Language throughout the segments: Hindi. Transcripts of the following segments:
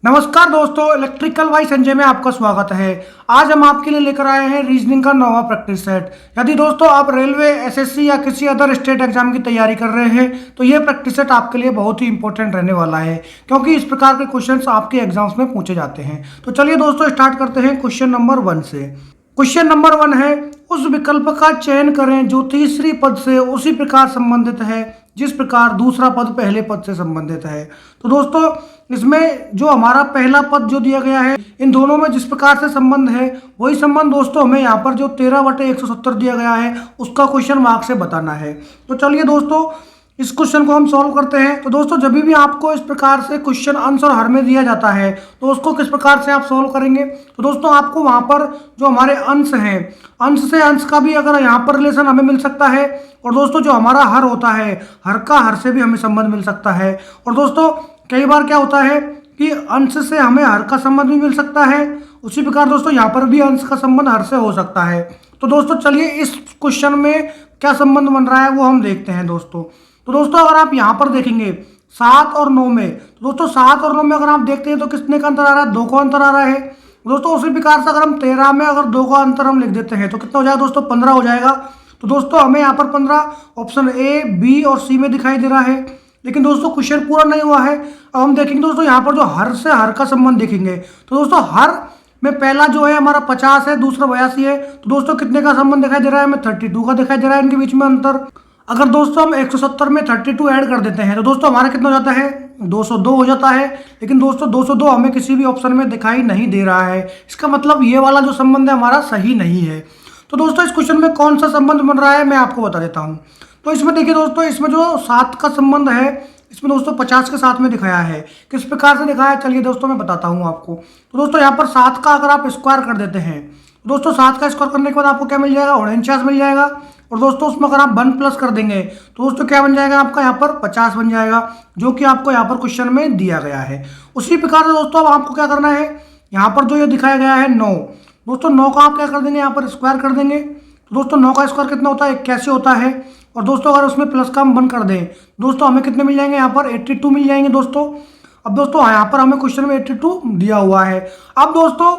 नमस्कार दोस्तों, इलेक्ट्रिकल बाय संजय में आपका स्वागत है। आज हम आपके लिए लेकर आए हैं रीजनिंग का नवा प्रैक्टिस सेट। यदि दोस्तों आप रेलवे, एसएससी या किसी अदर स्टेट एग्जाम की तैयारी कर रहे हैं तो ये प्रैक्टिस सेट आपके लिए बहुत ही इंपॉर्टेंट रहने वाला है, क्योंकि इस प्रकार के क्वेश्चंस आपके एग्जाम्स में पूछे जाते हैं। तो चलिए दोस्तों स्टार्ट करते हैं क्वेश्चन नंबर 1 से। क्वेश्चन नंबर 1 है, उस विकल्प का चयन करें जो तीसरी पद से उसी प्रकार संबंधित है जिस प्रकार दूसरा पद पहले पद से संबंधित है। तो दोस्तों इसमें जो हमारा पहला पद जो दिया गया है, इन दोनों में जिस प्रकार से संबंध है वही संबंध दोस्तों हमें यहाँ पर जो 13/170 दिया गया है उसका क्वेश्चन मार्क से बताना है। तो चलिए दोस्तों इस क्वेश्चन को हम सॉल्व करते हैं। तो दोस्तों जब भी आपको इस प्रकार से क्वेश्चन अंश और हर में दिया जाता है तो उसको किस प्रकार से आप सॉल्व करेंगे। तो दोस्तों आपको वहाँ पर जो हमारे अंश हैं, अंश से अंश का भी अगर यहाँ पर रिलेशन हमें मिल सकता है, और दोस्तों जो हमारा हर होता है, हर का हर से भी हमें संबंध मिल सकता है। और दोस्तों कई बार क्या होता है कि अंश से हमें हर का संबंध भी मिल सकता है, उसी प्रकार दोस्तों यहाँ पर भी अंश का संबंध हर से हो सकता है। तो दोस्तों चलिए इस क्वेश्चन में क्या संबंध बन रहा है वो हम देखते हैं दोस्तों। तो दोस्तों अगर आप यहाँ पर देखेंगे 7 और 9 में, तो दोस्तों 7 और 9 में अगर आप देखते हैं तो कितने का अंतर आ रहा है, 2 का अंतर आ रहा है दोस्तों। उसी प्रकार से अगर हम 13 में अगर 2 का अंतर हम लिख देते हैं तो कितना हो जाएगा दोस्तों, 15 हो जाएगा। तो दोस्तों हमें यहाँ पर 15 ऑप्शन ए, बी और सी में दिखाई दे रहा है। लेकिन दोस्तों क्वेश्चन पूरा नहीं हुआ है। अब हम देखेंगे दोस्तों यहाँ पर जो हर से हर का संबंध देखेंगे। तो दोस्तों हर में पहला जो है हमारा 50 है, दूसरा 82 है। तो दोस्तों कितने का संबंध दिखाई दे रहा है, हमें 32 का दिखाई दे रहा है इनके बीच में अंतर। अगर दोस्तों हम 170 में 32 ऐड कर देते हैं तो दोस्तों हमारा कितना हो जाता है, 202 हो जाता है। लेकिन दोस्तों 202 हमें किसी भी ऑप्शन में दिखाई नहीं दे रहा है। इसका मतलब ये वाला जो संबंध है हमारा सही नहीं है। तो दोस्तों इस क्वेश्चन में कौन सा संबंध बन रहा है मैं आपको बता देता हूँ। तो इसमें देखिए दोस्तों, इसमें जो 7 का संबंध है इसमें दोस्तों 50 के साथ में दिखाया है। किस प्रकार से दिखाया है चलिए दोस्तों मैं बताता हूँ आपको। तो दोस्तों यहाँ पर 7 का अगर आप स्क्वायर कर देते हैं तो दोस्तों 7 का स्क्वायर करने के बाद आपको क्या मिल जाएगा, 49 मिल जाएगा। और दोस्तों उसमें अगर आप 1 प्लस कर देंगे तो दोस्तों क्या बन जाएगा आपका, यहाँ पर 50 बन जाएगा, जो कि आपको यहाँ पर क्वेश्चन में दिया गया है। उसी प्रकार से दोस्तों अब आपको क्या करना है, यहाँ पर जो ये दिखाया गया है 9, दोस्तों 9 का आप क्या कर देंगे, यहाँ पर स्क्वायर कर देंगे। तो दोस्तों 9 का स्क्वायर कितना होता है, 81 होता है। और दोस्तों अगर उसमें प्लस का हम 1 कर दें दोस्तों हमें कितने मिल जाएंगे, यहाँ पर 82 मिल जाएंगे दोस्तों। अब दोस्तों यहाँ पर हमें क्वेश्चन में 82 दिया हुआ है। अब दोस्तों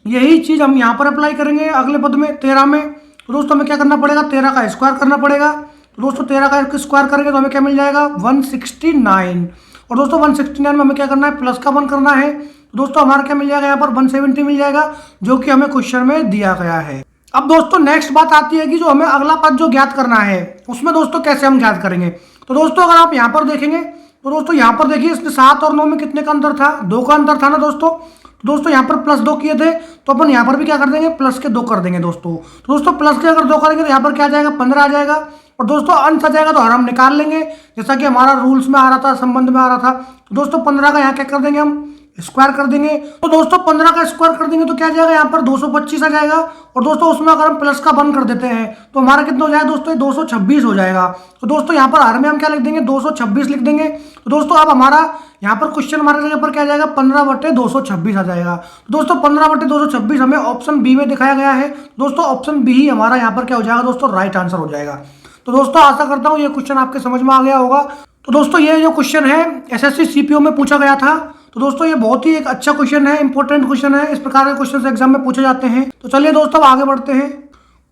यही चीज़ हम यहाँ पर अप्लाई करेंगे अगले पद में 13 में। तो दोस्तों हमें क्या करना पड़ेगा, 13 का स्क्वायर करना पड़ेगा। तो दोस्तों 13 का स्क्वायर करेंगे तो हमें क्या मिल जाएगा, 169। और दोस्तों 169 में हमें क्या करना है, प्लस का 1 करना है। तो दोस्तों हमारा क्या मिल जाएगा, यहाँ पर 170 मिल जाएगा, जो कि हमें क्वेश्चन में दिया गया है। अब दोस्तों नेक्स्ट बात आती है कि जो हमें अगला पद जो ज्ञात करना है उसमें दोस्तों कैसे हम ज्ञात करेंगे। तो दोस्तों अगर आप यहाँ पर देखेंगे तो दोस्तों यहाँ पर देखिए इसमें 7 और 9 में कितने का अंतर था, 2 का अंतर था ना दोस्तों। तो दोस्तों यहाँ पर +2 किए थे तो अपन यहाँ पर भी क्या कर देंगे, प्लस के 2 कर देंगे दोस्तों। तो दोस्तों प्लस के अगर 2 करेंगे तो यहाँ पर क्या आ जाएगा, 15 आ जाएगा। और दोस्तों अंश आ जाएगा तो हर हम निकाल लेंगे, जैसा कि हमारा रूल्स में आ रहा था, संबंध में आ रहा था। तो दोस्तों 15 का यहाँ क्या कर देंगे, हम स्क्वायर कर देंगे। तो दोस्तों 15 का स्क्वायर कर देंगे तो क्या आ जाएगा, यहाँ पर 225 आ जाएगा। और दोस्तों उसमें अगर हम प्लस का 1 कर देते हैं तो हमारा कितना हो जाएगा दोस्तों, 226 हो जाएगा। तो दोस्तों यहाँ पर हर में हम क्या लिख देंगे, 226 लिख देंगे। तो दोस्तों अब हमारा यहाँ पर क्वेश्चन मार्क जगह पर क्या आ जाएगा, 15/226 आ जाएगा। तो दोस्तों 15/226 हमें ऑप्शन बी में दिखाया गया है। दोस्तों ऑप्शन बी ही हमारा यहाँ पर क्या हो जाएगा दोस्तों, राइट आंसर हो जाएगा। तो दोस्तों आशा करता हूँ ये क्वेश्चन आपके समझ में आ गया होगा। तो दोस्तों ये जो क्वेश्चन है एसएससी सीपीओ में पूछा गया था। तो दोस्तों ये बहुत ही एक अच्छा क्वेश्चन है, इंपॉर्टेंट क्वेश्चन है। इस प्रकार के क्वेश्चन एग्जाम में पूछे जाते हैं। तो चलिए दोस्तों आगे बढ़ते हैं।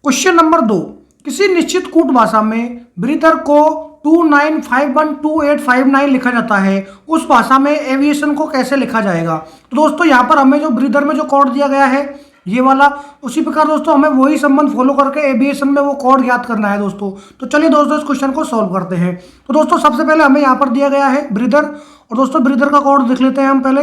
क्वेश्चन नंबर 2, किसी निश्चित कूट भाषा में ब्रीदर को 29512859 लिखा जाता है, उस भाषा में एविएशन को कैसे लिखा जाएगा। तो दोस्तों यहाँ पर हमें जो ब्रीदर में जो कोड दिया गया है ये वाला, उसी प्रकार दोस्तों हमें वही संबंध फॉलो करके एविएशन में वो कोड ज्ञात करना है दोस्तों। तो चलिए दोस्तों इस क्वेश्चन को सॉल्व करते हैं। तो दोस्तों सबसे पहले हमें यहाँ पर दिया गया है ब्रीदर, और दोस्तों ब्रीदर का कोड देख लेते हैं हम पहले,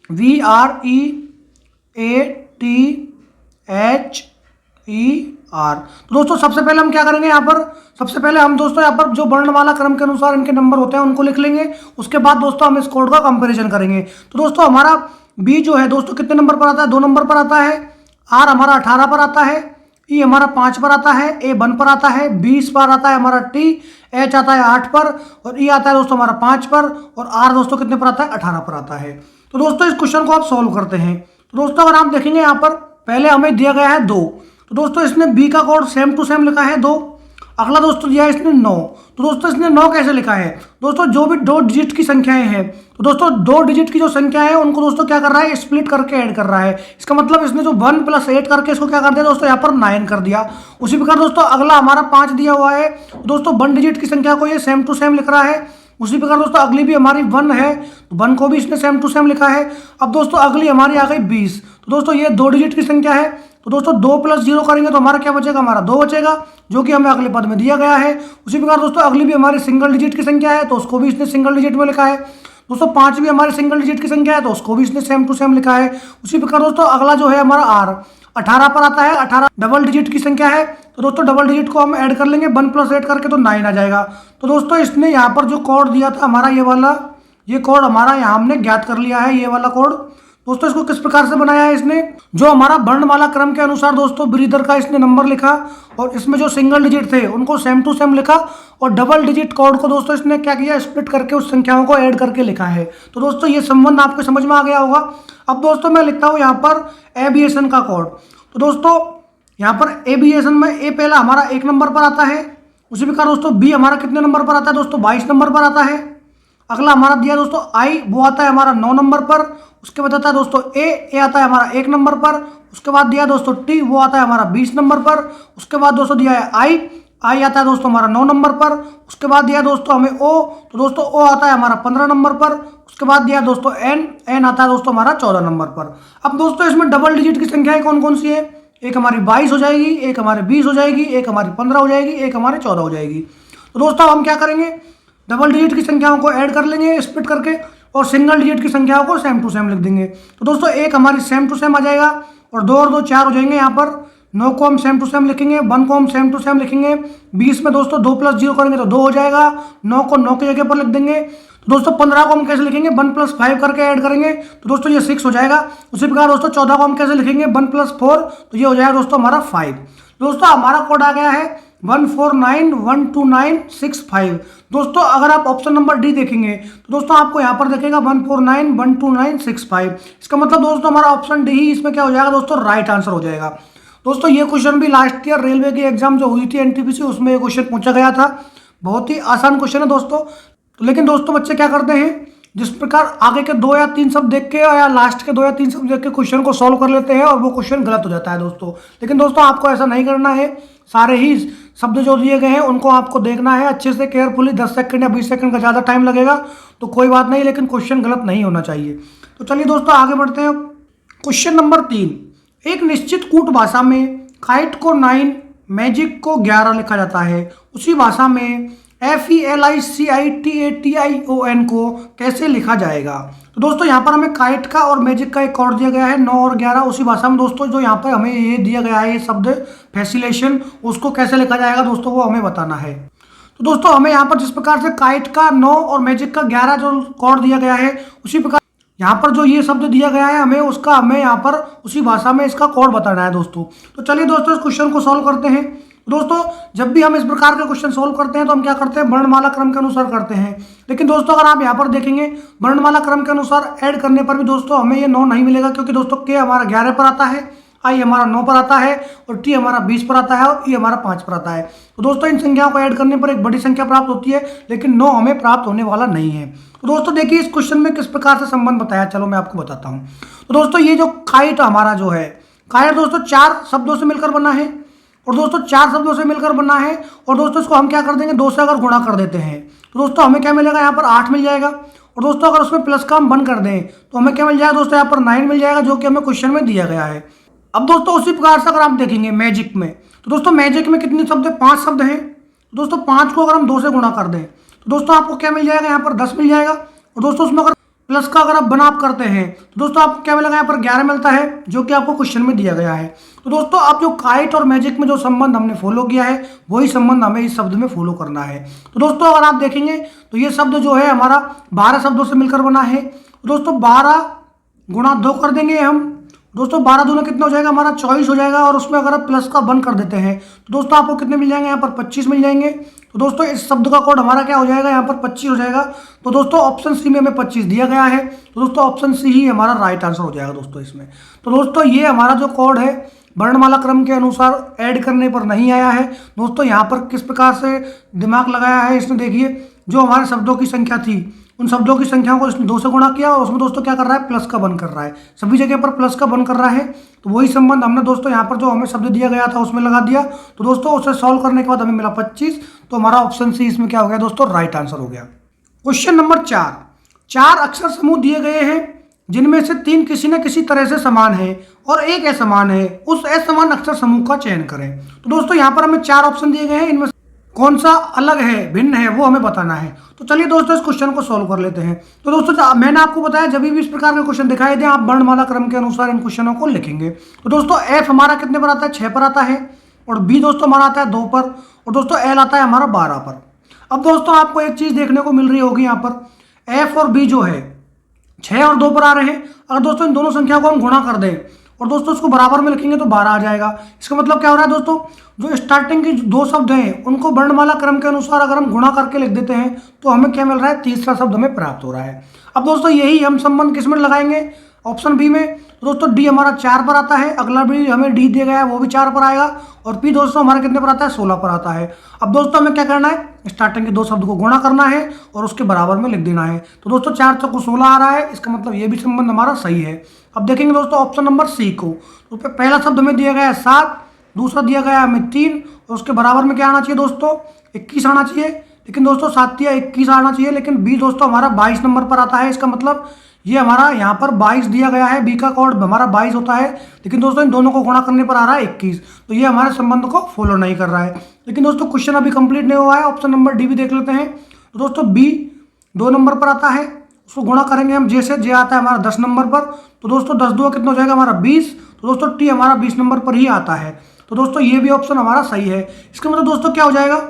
VREATHER। तो दोस्तों सबसे पहले हम क्या करेंगे, यहाँ पर सबसे पहले हम दोस्तों यहाँ पर जो वर्णमाला क्रम के अनुसार इनके नंबर होते हैं उनको लिख लेंगे। उसके बाद दोस्तों हम इस कोड का कंपैरिजन करेंगे। तो दोस्तों हमारा बी जो है दोस्तों कितने नंबर पर आता है, 2 नंबर पर आता है। आर हमारा 18 पर आता है। ई हमारा 5 पर आता है। ए 1 पर आता है। 20 पर आता है हमारा टी। एच आता है 8 पर, और ई आता है दोस्तों हमारा 5 पर, और आर दोस्तों कितने पर आता है, 18 पर आता है। तो दोस्तों इस क्वेश्चन को आप सॉल्व करते हैं। तो दोस्तों अगर आप देखेंगे यहाँ पर पहले हमें दिया गया है 2। तो दोस्तों इसने बी का कोड सेम टू सेम लिखा है 2। अगला दोस्तों दिया है इसने 9। तो दोस्तों इसने 9 कैसे लिखा है? दोस्तों जो भी 2 डिजिट की संख्याएं हैं, तो दोस्तों 2 डिजिट की जो संख्या है उनको दोस्तों क्या कर रहा है, स्प्लिट करके ऐड कर रहा है। इसका मतलब इसने जो 1 + 8 करके इसको क्या कर दिया दोस्तों, यहाँ पर 9 कर दिया। उसी प्रकार दोस्तों अगला हमारा 5 दिया हुआ है, तो दोस्तों 1 डिजिट की संख्या को ये सेम टू सेम लिख रहा है। उसी प्रकार दोस्तों अगली भी हमारी 1 है, तो 1 को भी इसने सेम टू सेम लिखा है। अब दोस्तों अगली हमारी आ गई 20। तो दोस्तों ये 2 डिजिट की संख्या है, तो दोस्तों 2 + 0 करेंगे तो हमारा क्या बचेगा, हमारा 2 बचेगा, जो कि हमें अगले पद में दिया गया है। उसी प्रकार दोस्तों अगली भी हमारी सिंगल डिजिट की संख्या है, तो उसको भी इसने सिंगल डिजिट में लिखा है। दोस्तों 5 भी हमारे सिंगल डिजिट की संख्या है, तो उसको भी इसने सेम टू सेम लिखा है। उसी प्रकार दोस्तों अगला जो है हमारा R 18 पर आता है। 18 डबल डिजिट की संख्या है, तो दोस्तों डबल डिजिट को हम ऐड कर लेंगे 1 + 8 करके, तो 9 आ जाएगा। तो दोस्तों इसने यहाँ पर जो कोड दिया था हमारा ये वाला, ये कोड हमारा यहाँ हमने ज्ञात कर लिया है, ये वाला कोड। दोस्तों इसको किस प्रकार से बनाया है इसने, जो हमारा वर्णमाला क्रम के अनुसार दोस्तों ब्रीदर का इसने नंबर लिखा, और इसमें जो सिंगल डिजिट थे उनको सेम टू सेम लिखा, और डबल डिजिट कोड को दोस्तों इसने क्या किया, स्प्लिट करके उस संख्याओं को ऐड करके लिखा है। तो दोस्तों ये संबंध आपको समझ में आ गया होगा। अब दोस्तों मैं लिखता हूँ यहाँ पर एबिएशन का कोड। तो दोस्तों यहाँ पर एबिएशन में ए पहला हमारा 1 नंबर पर आता है। उसी प्रकार दोस्तों बी हमारा कितने नंबर पर आता है दोस्तों, 22 नंबर पर आता है। अगला हमारा दिया दोस्तों आई, वो आता है हमारा 9 नंबर पर। उसके बाद आता है दोस्तों ए आता है हमारा 1 नंबर पर। उसके बाद दिया दोस्तों टी, वो आता है हमारा 20 नंबर पर। उसके बाद दोस्तों दिया है आई आता है दोस्तों हमारा 9 नंबर पर। उसके बाद दिया दोस्तों हमें ओ, तो दोस्तों ओ आता है हमारा 15 नंबर पर। उसके बाद दिया दोस्तों एन आता है दोस्तों हमारा 14 नंबर पर। अब दोस्तों इसमें डबल डिजिट की संख्याएं कौन कौन सी है, एक हमारी 22 हो जाएगी, एक हमारी 20 हो जाएगी, एक हमारी 15 हो जाएगी, एक हमारी 14 हो जाएगी। तो दोस्तों हम क्या करेंगे, डबल डिजिट की संख्याओं को ऐड कर लेंगे स्प्लिट करके, और सिंगल डिजिट की संख्याओं को सेम टू सेम लिख देंगे। तो दोस्तों एक हमारी सेम टू सेम आ जाएगा, और 2 और 2 4 हो जाएंगे। यहाँ पर 9 को हम सेम टू सेम लिखेंगे, 1 को हम सेम टू सेम लिखेंगे। 20 में दोस्तों 2 + 0 करेंगे तो 2 हो जाएगा, 9 को 9 की जगह पर लिख देंगे। तो दोस्तों 15 को हम कैसे लिखेंगे, 1 + 5 करके ऐड करेंगे, तो दोस्तों ये 6 हो जाएगा। उसी प्रकार दोस्तों 14 को हम कैसे लिखेंगे, 1 + 4, तो ये हो जाएगा दोस्तों हमारा 5। दोस्तों हमारा कोड आ गया है 1491296 दोस्तों अगर आप ऑप्शन नंबर डी देखेंगे तो दोस्तों आपको यहाँ पर देखेगा 1491296। इसका मतलब दोस्तों हमारा ऑप्शन डी ही इसमें क्या हो जाएगा दोस्तों, राइट आंसर हो जाएगा। दोस्तों ये क्वेश्चन भी लास्ट ईयर रेलवे की एग्जाम जो हुई थी एनटीपीसी, उसमें ये क्वेश्चन पूछा गया था। बहुत ही आसान क्वेश्चन है दोस्तों। लेकिन दोस्तों बच्चे क्या करते हैं, जिस प्रकार आगे के 2 या 3 शब्द देख के या लास्ट के 2 या 3 शब्द देख के क्वेश्चन को सॉल्व कर लेते हैं और वो क्वेश्चन गलत हो जाता है दोस्तों। लेकिन दोस्तों आपको ऐसा नहीं करना है, सारे ही शब्द जो दिए गए हैं उनको आपको देखना है अच्छे से केयरफुली। 10 सेकंड या 20 सेकंड का ज़्यादा टाइम लगेगा तो कोई बात नहीं, लेकिन क्वेश्चन गलत नहीं होना चाहिए। तो चलिए दोस्तों आगे बढ़ते हैं। क्वेश्चन नंबर 3, एक निश्चित कूट भाषा में काइट को 9, मैजिक को 11 लिखा जाता है, उसी भाषा में FELICITATION को कैसे लिखा जाएगा। तो दोस्तों यहाँ पर हमें काइट का और मैजिक का एक कोड दिया गया है 9 और 11, उसी भाषा में दोस्तों जो यहाँ पर हमें ये दिया गया है ये शब्द फैसिलेशन, उसको कैसे लिखा जाएगा दोस्तों वो हमें बताना है। तो दोस्तों हमें यहाँ पर जिस प्रकार से काइट का 9 और मैजिक का 11 जो कोड दिया गया है, उसी प्रकार यहाँ पर जो ये शब्द दिया गया है हमें यहाँ पर उसी भाषा में इसका कोड बताना है दोस्तों। तो चलिए दोस्तों इस क्वेश्चन को सॉल्व करते हैं। दोस्तों जब भी हम इस प्रकार के क्वेश्चन सॉल्व करते हैं तो हम क्या करते हैं, वर्णमाला क्रम के अनुसार करते हैं। लेकिन दोस्तों अगर आप यहाँ पर देखेंगे वर्णमाला क्रम के अनुसार ऐड करने पर भी दोस्तों हमें ये 9 नहीं मिलेगा, क्योंकि दोस्तों के हमारा 11 पर आता है, आई हमारा 9 पर आता है, और टी हमारा 20 पर आता है, और ई हमारा 5 पर आता है। तो दोस्तों इन संख्याओं को ऐड करने पर एक बड़ी संख्या प्राप्त होती है, लेकिन 9 हमें प्राप्त होने वाला नहीं है। तो दोस्तों देखिए इस क्वेश्चन में किस प्रकार से संबंध बताया, चलो मैं आपको बताता हूँ। तो दोस्तों ये जो काइट हमारा जो है, काइट दोस्तों 4 शब्दों से मिलकर बना है, और दोस्तों 4 शब्दों से मिलकर बना है, और दोस्तों इसको हम क्या कर देंगे, 2 से अगर गुणा कर देते हैं तो दोस्तों हमें क्या मिलेगा, यहाँ पर 8 मिल जाएगा। और दोस्तों अगर उसमें प्लस का हम 1 कर दें तो हमें क्या मिल जाएगा दोस्तों, यहाँ पर 9 मिल जाएगा, जो कि हमें क्वेश्चन में दिया गया है। अब दोस्तों उसी प्रकार से अगर आप देखेंगे मैजिक में, तो दोस्तों मैजिक में कितने शब्द है, 5 शब्द हैं। तो दोस्तों 5 को अगर हम 2 से गुणा कर दें तो दोस्तों आपको क्या मिल जाएगा, यहाँ पर 10 मिल जाएगा। और दोस्तों उसमें अगर प्लस का अगर आप बनाप करते हैं तो दोस्तों आपको क्या मिलेगा, यहाँ पर 11 मिलता है, जो कि आपको क्वेश्चन में दिया गया है। तो दोस्तों आप जो काइट और मैजिक में जो संबंध हमने फॉलो किया है वही संबंध हमें इस शब्द में फॉलो करना है। तो दोस्तों अगर आप देखेंगे तो ये शब्द जो है हमारा 12 शब्दों से मिलकर बना है। तो दोस्तों 12 गुणा 2 कर देंगे हम, दोस्तों 12 दूना कितना हो जाएगा, हमारा 24 हो जाएगा। और उसमें अगर आप प्लस का 1 कर देते हैं तो दोस्तों आपको कितने मिल जाएंगे, यहाँ पर 25 मिल जाएंगे। तो दोस्तों इस शब्द का कोड हमारा क्या हो जाएगा, यहाँ पर 25 हो जाएगा। तो दोस्तों ऑप्शन सी में हमें 25 दिया गया है, तो दोस्तों ऑप्शन सी ही हमारा राइट आंसर हो जाएगा दोस्तों इसमें। तो दोस्तों ये हमारा जो कोड है वर्णमाला क्रम के अनुसार ऐड करने पर नहीं आया है। दोस्तों यहाँ पर किस प्रकार से दिमाग लगाया है इसने, देखिए जो हमारे शब्दों की संख्या थी उन शब्दों की संख्या को इसने 2 से गुणा किया और उसमें दोस्तों क्या कर रहा है, प्लस का वन कर रहा है। सभी जगह पर प्लस का वन कर रहा है, तो वही संबंध हमने दोस्तों यहाँ पर जो हमें शब्द दिया गया था उसमें लगा दिया। तो दोस्तों उसे सॉल्व करने के बाद हमें मिला 25। तो हमारा ऑप्शन सी इसमें क्या हो गया दोस्तों, राइट आंसर हो गया। क्वेश्चन नंबर 4, 4 अक्षर समूह दिए गए हैं जिनमें से 3 किसी न किसी तरह से समान है और एक असमान है। उस असमान अक्षर समूह का चयन करें। तो दोस्तों यहाँ पर हमें 4 ऑप्शन दिए गए हैं, इनमें कौन सा अलग है, भिन्न है, वो हमें बताना है। तो चलिए दोस्तों इस क्वेश्चन को सॉल्व कर लेते हैं। तो दोस्तों मैंने आपको बताया जब भी इस प्रकार के क्वेश्चन दिखाई दें आप वर्णमाला क्रम के अनुसार इन क्वेश्चनों को लिखेंगे। तो दोस्तों एफ हमारा कितने पर आता है, 6 पर आता है, और बी दोस्तों हमारा आता है 2 पर, और दोस्तों एल आता है हमारा 12 पर। अब दोस्तों आपको एक चीज देखने को मिल रही होगी, यहाँ पर एफ और बी जो है 6 और 2 पर आ रहे हैं। अगर दोस्तों इन दोनों संख्या को हम गुणा कर दें और दोस्तों इसको बराबर में लिखेंगे तो 12 आ जाएगा। इसका मतलब क्या हो रहा है दोस्तों, जो स्टार्टिंग की 2 शब्द हैं उनको वर्णमाला क्रम के अनुसार अगर हम गुणा करके लिख देते हैं तो हमें क्या मिल रहा है, तीसरा शब्द हमें प्राप्त हो रहा है। अब दोस्तों यही हम संबंध किस में लगाएंगे, ऑप्शन बी में। तो दोस्तों डी हमारा 4 पर आता है, अगला भी हमें डी दिया गया है वो भी 4 पर आएगा, और पी दोस्तों हमारे कितने पर आता है, 16 पर आता है। अब दोस्तों हमें क्या करना है, स्टार्टिंग के 2 शब्द को गुणा करना है और उसके बराबर में लिख देना है। तो दोस्तों 4 चौको 16 आ रहा है, इसका मतलब ये भी संबंध हमारा सही है। अब देखेंगे दोस्तों ऑप्शन नंबर सी को। तो पहला शब्द हमें दिया गया है 7, दूसरा दिया गया है हमें 3, और उसके बराबर में क्या आना चाहिए दोस्तों, 21 आना चाहिए। लेकिन दोस्तों 7 या 21 आना चाहिए, लेकिन बी दोस्तों हमारा 22 नंबर पर आता है। इसका मतलब ये हमारा यहाँ पर 22 दिया गया है, बी का कोड हमारा 22 होता है, लेकिन दोस्तों इन दोनों को गुणा करने पर आ रहा है 21। तो ये हमारे संबंध को फॉलो नहीं कर रहा है। लेकिन दोस्तों क्वेश्चन अभी कंप्लीट नहीं हुआ है, ऑप्शन नंबर डी भी देख लेते हैं। तो दोस्तों बी 2 नंबर पर आता है, उसको गुणा करेंगे हम, जैसे जे आता है हमारा 10 नंबर पर। तो दोस्तों 10 2 कितना हो जाएगा हमारा 20। तो दोस्तों टी हमारा 20 नंबर पर ही आता है। तो दोस्तों ये भी ऑप्शन हमारा सही है। इसका मतलब दोस्तों क्या हो जाएगा,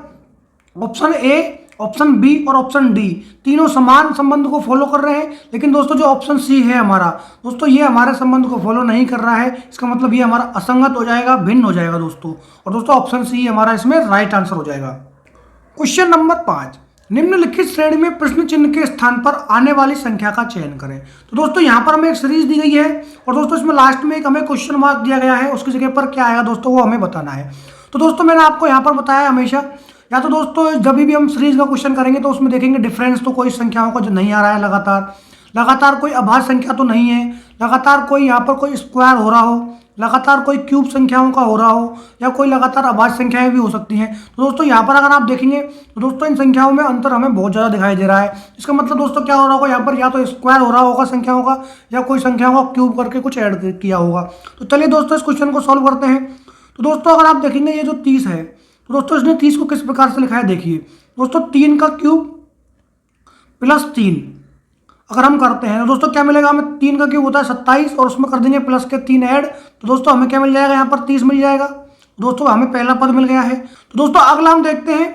ऑप्शन ए, ऑप्शन बी और ऑप्शन डी तीनों समान संबंध को फॉलो कर रहे हैं। लेकिन दोस्तों जो ऑप्शन सी है हमारा दोस्तों ये हमारे संबंध को फॉलो नहीं कर रहा है। इसका मतलब ये हमारा असंगत हो जाएगा, भिन्न हो जाएगा दोस्तों। और दोस्तों ऑप्शन सी हमारा इसमें राइट आंसर हो जाएगा। क्वेश्चन नंबर 5, निम्नलिखित श्रेणी में प्रश्न चिन्ह के स्थान पर आने वाली संख्या का चयन करें। तो दोस्तों यहाँ पर हमें एक सीरीज दी गई है और दोस्तों इसमें लास्ट में एक हमें क्वेश्चन मार्क दिया गया है, उसकी जगह पर क्या आएगा दोस्तों वो हमें बताना है। तो दोस्तों मैंने आपको यहाँ पर बताया हमेशा, या तो दोस्तों जब भी हम सीरीज का क्वेश्चन करेंगे तो उसमें देखेंगे डिफरेंस तो कोई संख्याओं का जो नहीं आ रहा है, लगातार कोई अभाज्य संख्या तो नहीं है, लगातार कोई यहाँ पर कोई स्क्वायर हो रहा हो, लगातार कोई क्यूब संख्याओं का हो रहा हो, या कोई लगातार अभाज्य संख्याएं भी हो सकती हैं। तो दोस्तों यहाँ पर अगर आप देखेंगे तो दोस्तों इन संख्याओं में अंतर हमें बहुत ज़्यादा दिखाई दे रहा है। इसका मतलब दोस्तों क्या हो रहा होगा, यहाँ पर या तो स्क्वायर हो रहा होगा संख्याओं का, या कोई संख्याओं का क्यूब करके कुछ ऐड किया होगा। तो चलिए दोस्तों इस क्वेश्चन को सॉल्व करते हैं। तो दोस्तों अगर आप देखेंगे ये जो 30 है, तो दोस्तों इसने 30 को किस प्रकार से लिखा है, देखिए दोस्तों 3 का क्यूब प्लस 3 अगर हम करते हैं तो दोस्तों क्या मिलेगा हमें, 3 का क्यूब होता है 27 और उसमें कर देंगे प्लस के 3 ऐड। तो दोस्तों हमें क्या मिल जाएगा, यहाँ पर 30 मिल जाएगा। दोस्तों हमें पहला पद मिल गया है। तो दोस्तों अगला हम देखते हैं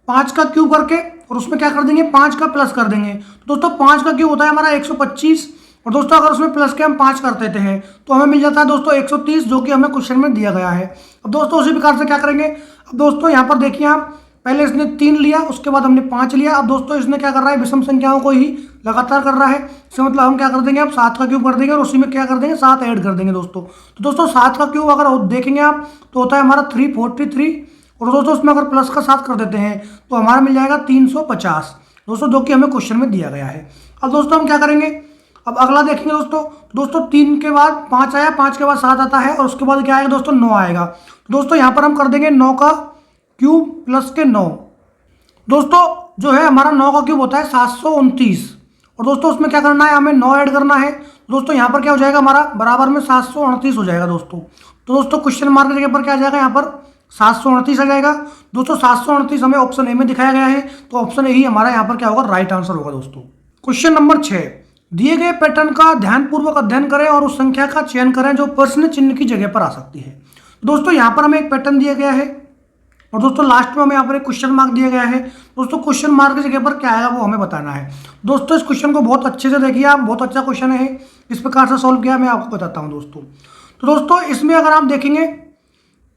5 का क्यूब करके और उसमें क्या कर देंगे, 5 का प्लस कर देंगे। तो दोस्तों 5 का क्यूब होता है हमारा 125, और दोस्तों अगर उसमें प्लस के हम 5 कर देते हैं तो हमें मिल जाता है दोस्तों 130, जो कि हमें क्वेश्चन में दिया गया है। अब दोस्तों उसी प्रकार से क्या करेंगे, अब दोस्तों यहाँ पर देखिए आप, पहले इसने 3 लिया, उसके बाद हमने 5 लिया। अब दोस्तों इसने क्या कर रहा है, विषम संख्याओं को ही लगातार कर रहा है। इसका मतलब हम क्या कर देंगे, अब 7 का क्यूब कर देंगे और उसी में क्या कर देंगे, 7 ऐड कर देंगे दोस्तों। तो दोस्तों 7 का क्यूब अगर देखेंगे आप तो होता है हमारा 343, और दोस्तों उसमें अगर प्लस का 7 कर देते हैं तो हमारा मिल जाएगा 350 दोस्तों, जो कि हमें क्वेश्चन में दिया गया है। अब दोस्तों हम क्या करेंगे, अब अगला देखेंगे दोस्तों 3 के बाद 5 आया, 5 के बाद 7 आता है, और उसके बाद क्या आएगा दोस्तों 9 आएगा। दोस्तों यहाँ पर हम कर देंगे 9 का क्यूब प्लस के 9। दोस्तों जो है हमारा 9 का क्यूब होता है 729, और दोस्तों उसमें क्या करना है, हमें 9 ऐड करना है। दोस्तों यहाँ पर क्या हो जाएगा, हमारा बराबर में 738 हो जाएगा दोस्तों। तो दोस्तों क्वेश्चन मार्क की जगह पर क्या आ जाएगा, यहाँ पर 738 आ जाएगा। दोस्तों 738 हमें ऑप्शन ए में दिखाया गया है, तो ऑप्शन ए ही हमारा यहाँ पर क्या होगा, राइट आंसर होगा दोस्तों। क्वेश्चन नंबर 6, दिए गए पैटर्न का ध्यानपूर्वक अध्ययन करें और उस संख्या का चयन करें जो प्रश्न चिन्ह की जगह पर आ सकती है। दोस्तों यहाँ पर हमें एक पैटर्न दिया गया है और दोस्तों लास्ट में हमें यहाँ पर एक क्वेश्चन मार्क दिया गया है। दोस्तों क्वेश्चन मार्क की जगह पर क्या आएगा वो हमें बताना है। दोस्तों इस क्वेश्चन को बहुत अच्छे से देखिए आप, बहुत अच्छा क्वेश्चन है। इस प्रकार से सॉल्व किया मैं आपको बताता हूँ दोस्तों। तो दोस्तों इसमें अगर आप देखेंगे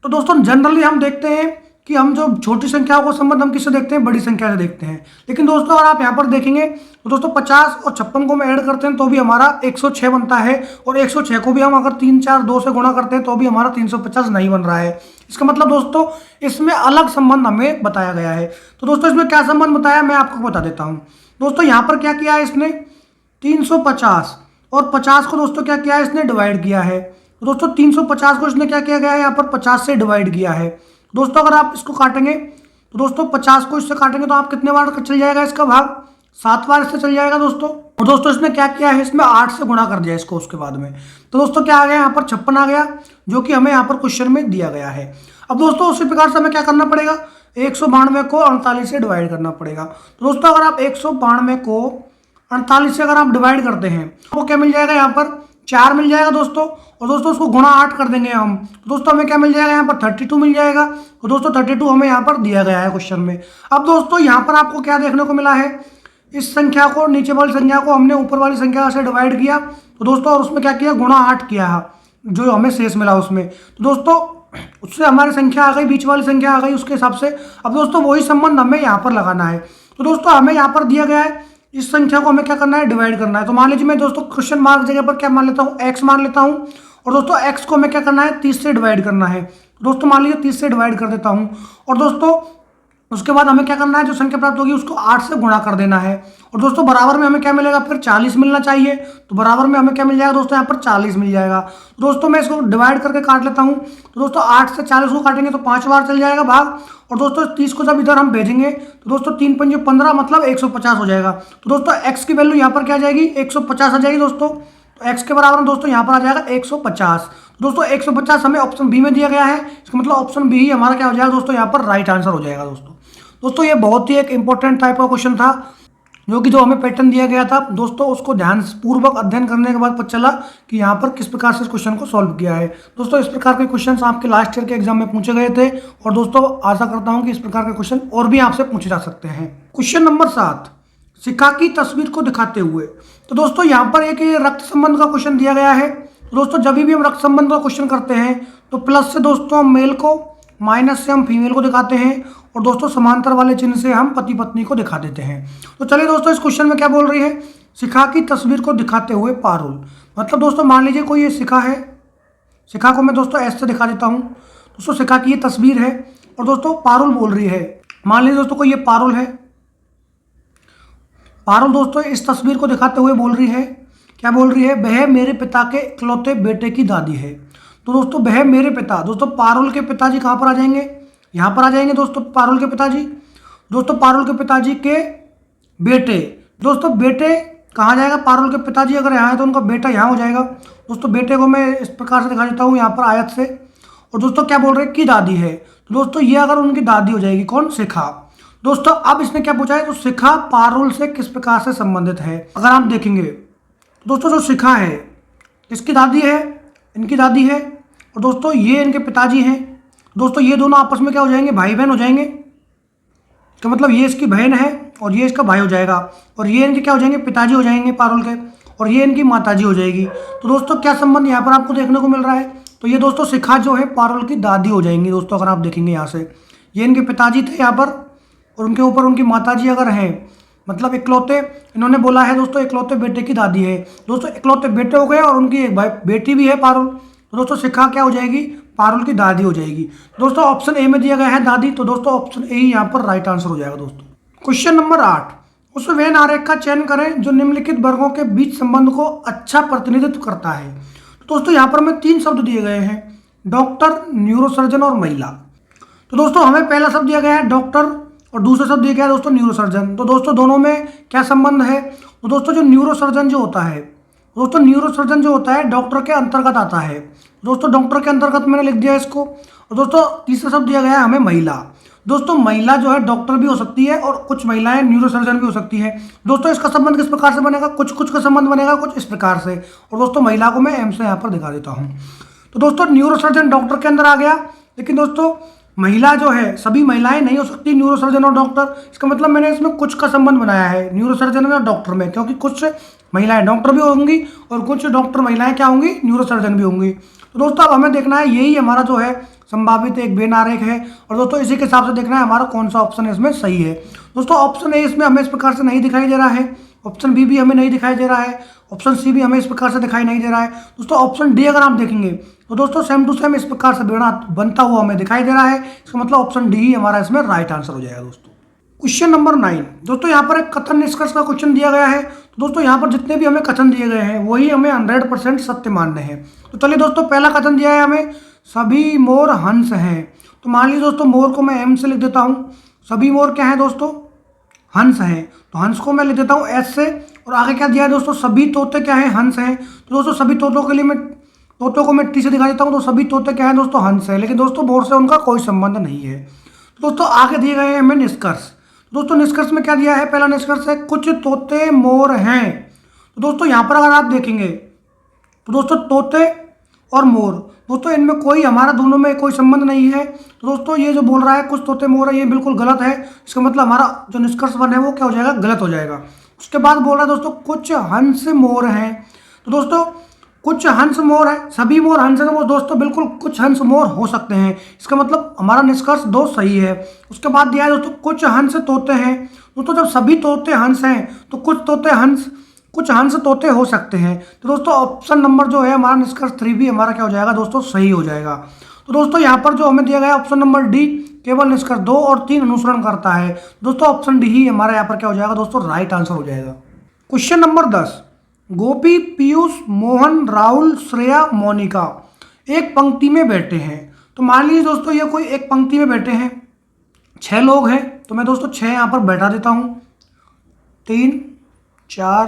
तो दोस्तों जनरली हम देखते हैं कि हम जो छोटी संख्याओं का संबंध हम किससे देखते हैं, बड़ी संख्या से देखते हैं। लेकिन दोस्तों अगर आप यहाँ पर देखेंगे तो दोस्तों 50 और 56 को हम ऐड करते हैं तो भी हमारा 106 बनता है, और 106 को भी हम अगर 3 4 2 से गुणा करते हैं तो भी हमारा 350 नहीं बन रहा है। इसका मतलब दोस्तों इसमें अलग संबंध हमें बताया गया है। तो दोस्तों इसमें क्या संबंध बताया मैं आपको बता देता हूँ। दोस्तों यहाँ पर क्या किया है इसने, 350 और 50 को दोस्तों क्या किया है इसने, डिवाइड किया है। तो दोस्तों 350 को इसने क्या किया गया है, यहाँ पर 50 से डिवाइड किया है। दोस्तों अगर आप इसको काटेंगे तो दोस्तों 50 को इससे काटेंगे तो आप कितने बार चल जाएगा इसका भाग, 7 बार इससे चल जाएगा दोस्तों। और दोस्तों इसने क्या किया है, इसमें 8 से गुणा कर दिया इसको उसके बाद में। तो दोस्तों क्या आ गया, यहाँ पर 56 आ गया, जो कि हमें यहाँ पर क्वेश्चन में दिया गया है। अब दोस्तों उसी प्रकार से हमें क्या करना पड़ेगा, 192 को 48 से डिवाइड करना पड़ेगा। तो दोस्तों अगर आप 192 को 48 से अगर आप डिवाइड करते हैं तो क्या मिल जाएगा, यहाँ पर 4 मिल जाएगा दोस्तों। और दोस्तों उसको गुणा 8 कर देंगे हम, तो दोस्तों हमें क्या मिल जाएगा, यहाँ पर 32 मिल जाएगा। तो दोस्तों 32 हमें यहाँ पर दिया गया है क्वेश्चन में। अब दोस्तों यहाँ पर आपको क्या देखने को मिला है, इस संख्या को, नीचे वाली संख्या को हमने ऊपर वाली संख्या से डिवाइड किया, तो दोस्तों और उसमें क्या किया, गुणा 8 किया है, जो हमें शेष मिला उसमें। तो दोस्तों उससे हमारी संख्या आ गई, बीच वाली संख्या आ गई उसके हिसाब से। अब दोस्तों वही संबंध हमें यहाँ पर लगाना है। तो दोस्तों हमें यहाँ पर दिया गया है, इस संख्या को हमें क्या करना है, डिवाइड करना है। तो मान लीजिए मैं दोस्तों क्वेश्चन मार्क जगह पर क्या मान लेता हूँ, x मान लेता हूँ। और दोस्तों x को हमें क्या करना है, 30 से डिवाइड करना है। तो दोस्तों मान लीजिए 30 से डिवाइड कर देता हूँ, और दोस्तों उसके बाद हमें क्या करना है, जो संख्या प्राप्त होगी उसको 8 से गुणा कर देना है। और दोस्तों बराबर में हमें क्या मिलेगा, फिर 40 मिलना चाहिए। तो बराबर में हमें क्या मिल जाएगा दोस्तों, यहाँ पर 40 मिल जाएगा। तो दोस्तों मैं इसको डिवाइड करके काट लेता हूँ। तो दोस्तों 8 से 40 को काटेंगे तो 5 बार चल जाएगा भाग। और दोस्तों 30 को जब इधर हम भेजेंगे तो दोस्तों 3 पंजे 15 मतलब 150 हो जाएगा। तो दोस्तों x की वैल्यू यहाँ पर क्या आ जाएगी, 150 आ जाएगी दोस्तों। तो x के बराबर में दोस्तों यहाँ पर आ जाएगा 150। दोस्तों 150 हमें ऑप्शन बी में दिया गया है, इसका मतलब ऑप्शन बी ही हमारा क्या हो जाएगा दोस्तों, यहाँ पर राइट आंसर हो जाएगा दोस्तों ये बहुत ही एक इंपॉर्टेंट टाइप का क्वेश्चन था, जो हमें पैटर्न दिया गया था दोस्तों, उसको ध्यान पूर्वक अध्ययन करने के बाद पता चला कि यहाँ पर किस प्रकार से इस क्वेश्चन को सॉल्व किया है। दोस्तों इस प्रकार के क्वेश्चंस आपके लास्ट ईयर के एग्जाम में पूछे गए थे, और दोस्तों आशा करता हूँ कि इस प्रकार के क्वेश्चन और भी आपसे पूछे जा सकते हैं। क्वेश्चन नंबर 7, शिखा की तस्वीर को दिखाते हुए। तो दोस्तों यहाँ पर एक रक्त संबंध का क्वेश्चन दिया गया है। तो दोस्तों जब भी हम रक्त संबंध का क्वेश्चन करते हैं तो प्लस से दोस्तों हम मेल को, माइनस से हम फीमेल को दिखाते हैं, और दोस्तों समांतर वाले चिन्ह से हम पति पत्नी को दिखा देते हैं। तो चलिए दोस्तों इस क्वेश्चन में क्या बोल रही है, शिखा की तस्वीर को दिखाते हुए पारुल। मतलब दोस्तों मान लीजिए कोई ये शिखा है, शिखा को मैं दोस्तों ऐसे दिखा देता हूँ। दोस्तों शिखा की ये तस्वीर है, और दोस्तों पारुल बोल रही है। मान लीजिए दोस्तों कोई ये पारुल है, पारुल दोस्तों इस तस्वीर को दिखाते हुए बोल रही है, क्या बोल रही है, वह मेरे पिता के इकलौते बेटे की दादी है। तो दोस्तों वह मेरे पिता, दोस्तों पारुल के पिताजी कहाँ पर आ जाएंगे, यहाँ पर आ जाएंगे दोस्तों पारुल के पिताजी। दोस्तों पारुल के पिताजी के बेटे, दोस्तों बेटे कहाँ जाएगा, पारुल के पिताजी अगर यहाँ है तो उनका बेटा यहाँ हो जाएगा। दोस्तों बेटे को मैं इस प्रकार से दिखा देता हूँ यहाँ पर आयत से। और दोस्तों क्या बोल रहे हैं, की दादी है। तो दोस्तों ये अगर उनकी दादी हो जाएगी, कौन, शिखा। दोस्तों अब इसने क्या पूछा है, तो शिखा पारुल से किस प्रकार से संबंधित है। अगर आप देखेंगे दोस्तों जो शिखा है इसकी दादी है, इनकी दादी है, और दोस्तों ये इनके पिताजी हैं। दोस्तों ये दोनों आपस में क्या हो जाएंगे, भाई बहन हो जाएंगे। तो मतलब ये इसकी बहन है और ये इसका भाई हो जाएगा, और ये इनके क्या हो जाएंगे, पिताजी हो जाएंगे पारुल के, और ये इनकी माताजी हो जाएगी। तो दोस्तों क्या संबंध यहाँ पर आपको देखने को मिल रहा है, तो ये दोस्तों शिखा जो है पारुल की दादी हो जाएंगी। दोस्तों अगर आप देखेंगे यहाँ से, ये इनके पिताजी थे यहाँ पर, और उनके ऊपर उनकी माताजी अगर हैं, मतलब इकलौते, इन्होंने बोला है दोस्तों इकलौते बेटे की दादी है। दोस्तों इकलौते बेटे हो गए और उनकी एक भाई बेटी भी है पारुल। तो दोस्तों शिखा क्या हो जाएगी, पारुल की दादी हो जाएगी। दोस्तों ऑप्शन ए में दिया गया है दादी, तो दोस्तों ऑप्शन ए ही यहाँ पर राइट आंसर हो जाएगा दोस्तों। क्वेश्चन नंबर 8, उस वेन आरेख का चयन करें जो निम्नलिखित वर्गों के बीच संबंध को अच्छा प्रतिनिधित्व करता है। तो दोस्तों यहाँ पर हमें 3 शब्द दिए गए हैं, डॉक्टर, न्यूरोसर्जन और महिला। तो दोस्तों हमें पहला शब्द दिया गया है डॉक्टर, और दूसरा शब्द दिया गया है दोस्तों न्यूरोसर्जन। तो दोस्तों दोनों में क्या संबंध है, तो दोस्तों जो न्यूरोसर्जन जो होता है, दोस्तों न्यूरोसर्जन जो होता है डॉक्टर के अंतर्गत आता है। दोस्तों डॉक्टर के अंतर्गत मैंने लिख दिया इसको। और दोस्तों तीसरा शब्द दिया गया है हमें महिला। दोस्तों महिला जो है डॉक्टर भी हो सकती है, और कुछ महिलाएं न्यूरोसर्जन भी हो सकती है। दोस्तों इसका संबंध किस प्रकार से बनेगा, कुछ कुछ का संबंध बनेगा कुछ इस प्रकार से। और दोस्तों महिला को मैं एम से यहाँ पर दिखा देता हूँ। तो दोस्तों न्यूरोसर्जन डॉक्टर के अंदर आ गया, लेकिन दोस्तों महिला जो है, सभी महिलाएं नहीं हो सकती न्यूरोसर्जन और डॉक्टर। इसका मतलब मैंने इसमें कुछ का संबंध बनाया है न्यूरोसर्जन और डॉक्टर में, क्योंकि कुछ महिलाएं डॉक्टर भी होंगी और कुछ डॉक्टर महिलाएं क्या होंगी, न्यूरोसर्जन भी होंगी। तो दोस्तों अब हमें देखना है, यही हमारा जो है संभावित एक वेन आरेख है, और दोस्तों इसी के हिसाब से देखना है हमारा कौन सा ऑप्शन इसमें सही है। दोस्तों ऑप्शन ए इसमें हमें इस प्रकार से नहीं दिखाई दे रहा है, ऑप्शन बी भी हमें नहीं दिखाई दे रहा है, ऑप्शन सी भी हमें इस प्रकार से दिखाई नहीं दे रहा है। दोस्तों ऑप्शन डी अगर आप देखेंगे तो दोस्तों सेम टू सेम इस प्रकार से बनता हुआ हमें दिखाई दे रहा है। इसका मतलब ऑप्शन डी ही हमारा इसमें राइट आंसर हो जाएगा। दोस्तों क्वेश्चन नंबर 9, दोस्तों यहाँ पर एक कथन निष्कर्ष का क्वेश्चन दिया गया है। तो दोस्तों यहाँ पर जितने भी हमें कथन दिए गए हैं वही हमें 100% सत्य मानने हैं। तो चलिए दोस्तों, पहला कथन दिया है हमें, सभी मोर हंस हैं। तो मान लीजिए दोस्तों, मोर को मैं एम से लिख देता हूँ, सभी मोर क्या है दोस्तों, हंस हैं। तो हंस को मैं लिख देता हूँ एस से, और आगे क्या दिया है दोस्तों, सभी तोते क्या है, हंस हैं। तो दोस्तों सभी तोतों के लिए मैं तोतों को मैं टी से दिखा देता हूँ, तो सभी तोते क्या है दोस्तों, हंस है। लेकिन दोस्तों मोर से उनका कोई संबंध नहीं है। तो दोस्तों आगे दिए गए हैं हमें निष्कर्ष। दोस्तों निष्कर्ष में क्या दिया है, पहला निष्कर्ष है कुछ तोते मोर हैं। तो दोस्तों यहाँ पर अगर आप देखेंगे तो दोस्तों तोते और मोर, दोस्तों इनमें कोई, हमारा दोनों में कोई संबंध नहीं है। तो दोस्तों ये जो बोल रहा है कुछ तोते मोर है, ये बिल्कुल गलत है। इसका मतलब हमारा जो निष्कर्ष बना है वो क्या हो जाएगा, गलत हो जाएगा। उसके बाद बोल रहा है दोस्तों कुछ हंस मोर हैं। तो दोस्तों कुछ हंस मोर है, सभी मोर हंस है, वो दोस्तों बिल्कुल कुछ हंस मोर हो सकते हैं। इसका मतलब हमारा निष्कर्ष दो सही है। उसके बाद दिया है दोस्तों कुछ हंस तोते हैं। दोस्तों जब सभी तोते हंस हैं तो कुछ हंस तोते हो सकते हैं। तो दोस्तों ऑप्शन नंबर जो है हमारा निष्कर्ष 3 भी हमारा क्या हो जाएगा दोस्तों, सही हो जाएगा। तो दोस्तों यहाँ पर जो हमें दिया गया ऑप्शन नंबर डी केवल निष्कर्ष 2 और 3 अनुसरण करता है। दोस्तों ऑप्शन डी ही हमारा यहाँ पर क्या हो जाएगा दोस्तों, राइट आंसर हो जाएगा। क्वेश्चन नंबर 10, गोपी, पीयूष, मोहन, राहुल, श्रेया, मोनिका एक पंक्ति में बैठे हैं। तो मान लीजिए दोस्तों ये कोई एक पंक्ति में बैठे हैं, 6 लोग हैं। तो मैं दोस्तों 6 यहाँ पर बैठा देता हूँ, 3, 4,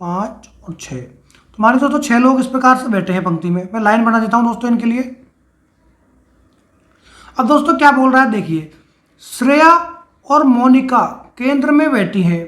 5 और 6। तो मान लीजिए दोस्तों 6 लोग इस प्रकार से बैठे हैं पंक्ति में। मैं लाइन बना देता हूँ दोस्तों इनके लिए। अब दोस्तों क्या बोल रहा है देखिए, श्रेया और मोनिका केंद्र में बैठी हैं।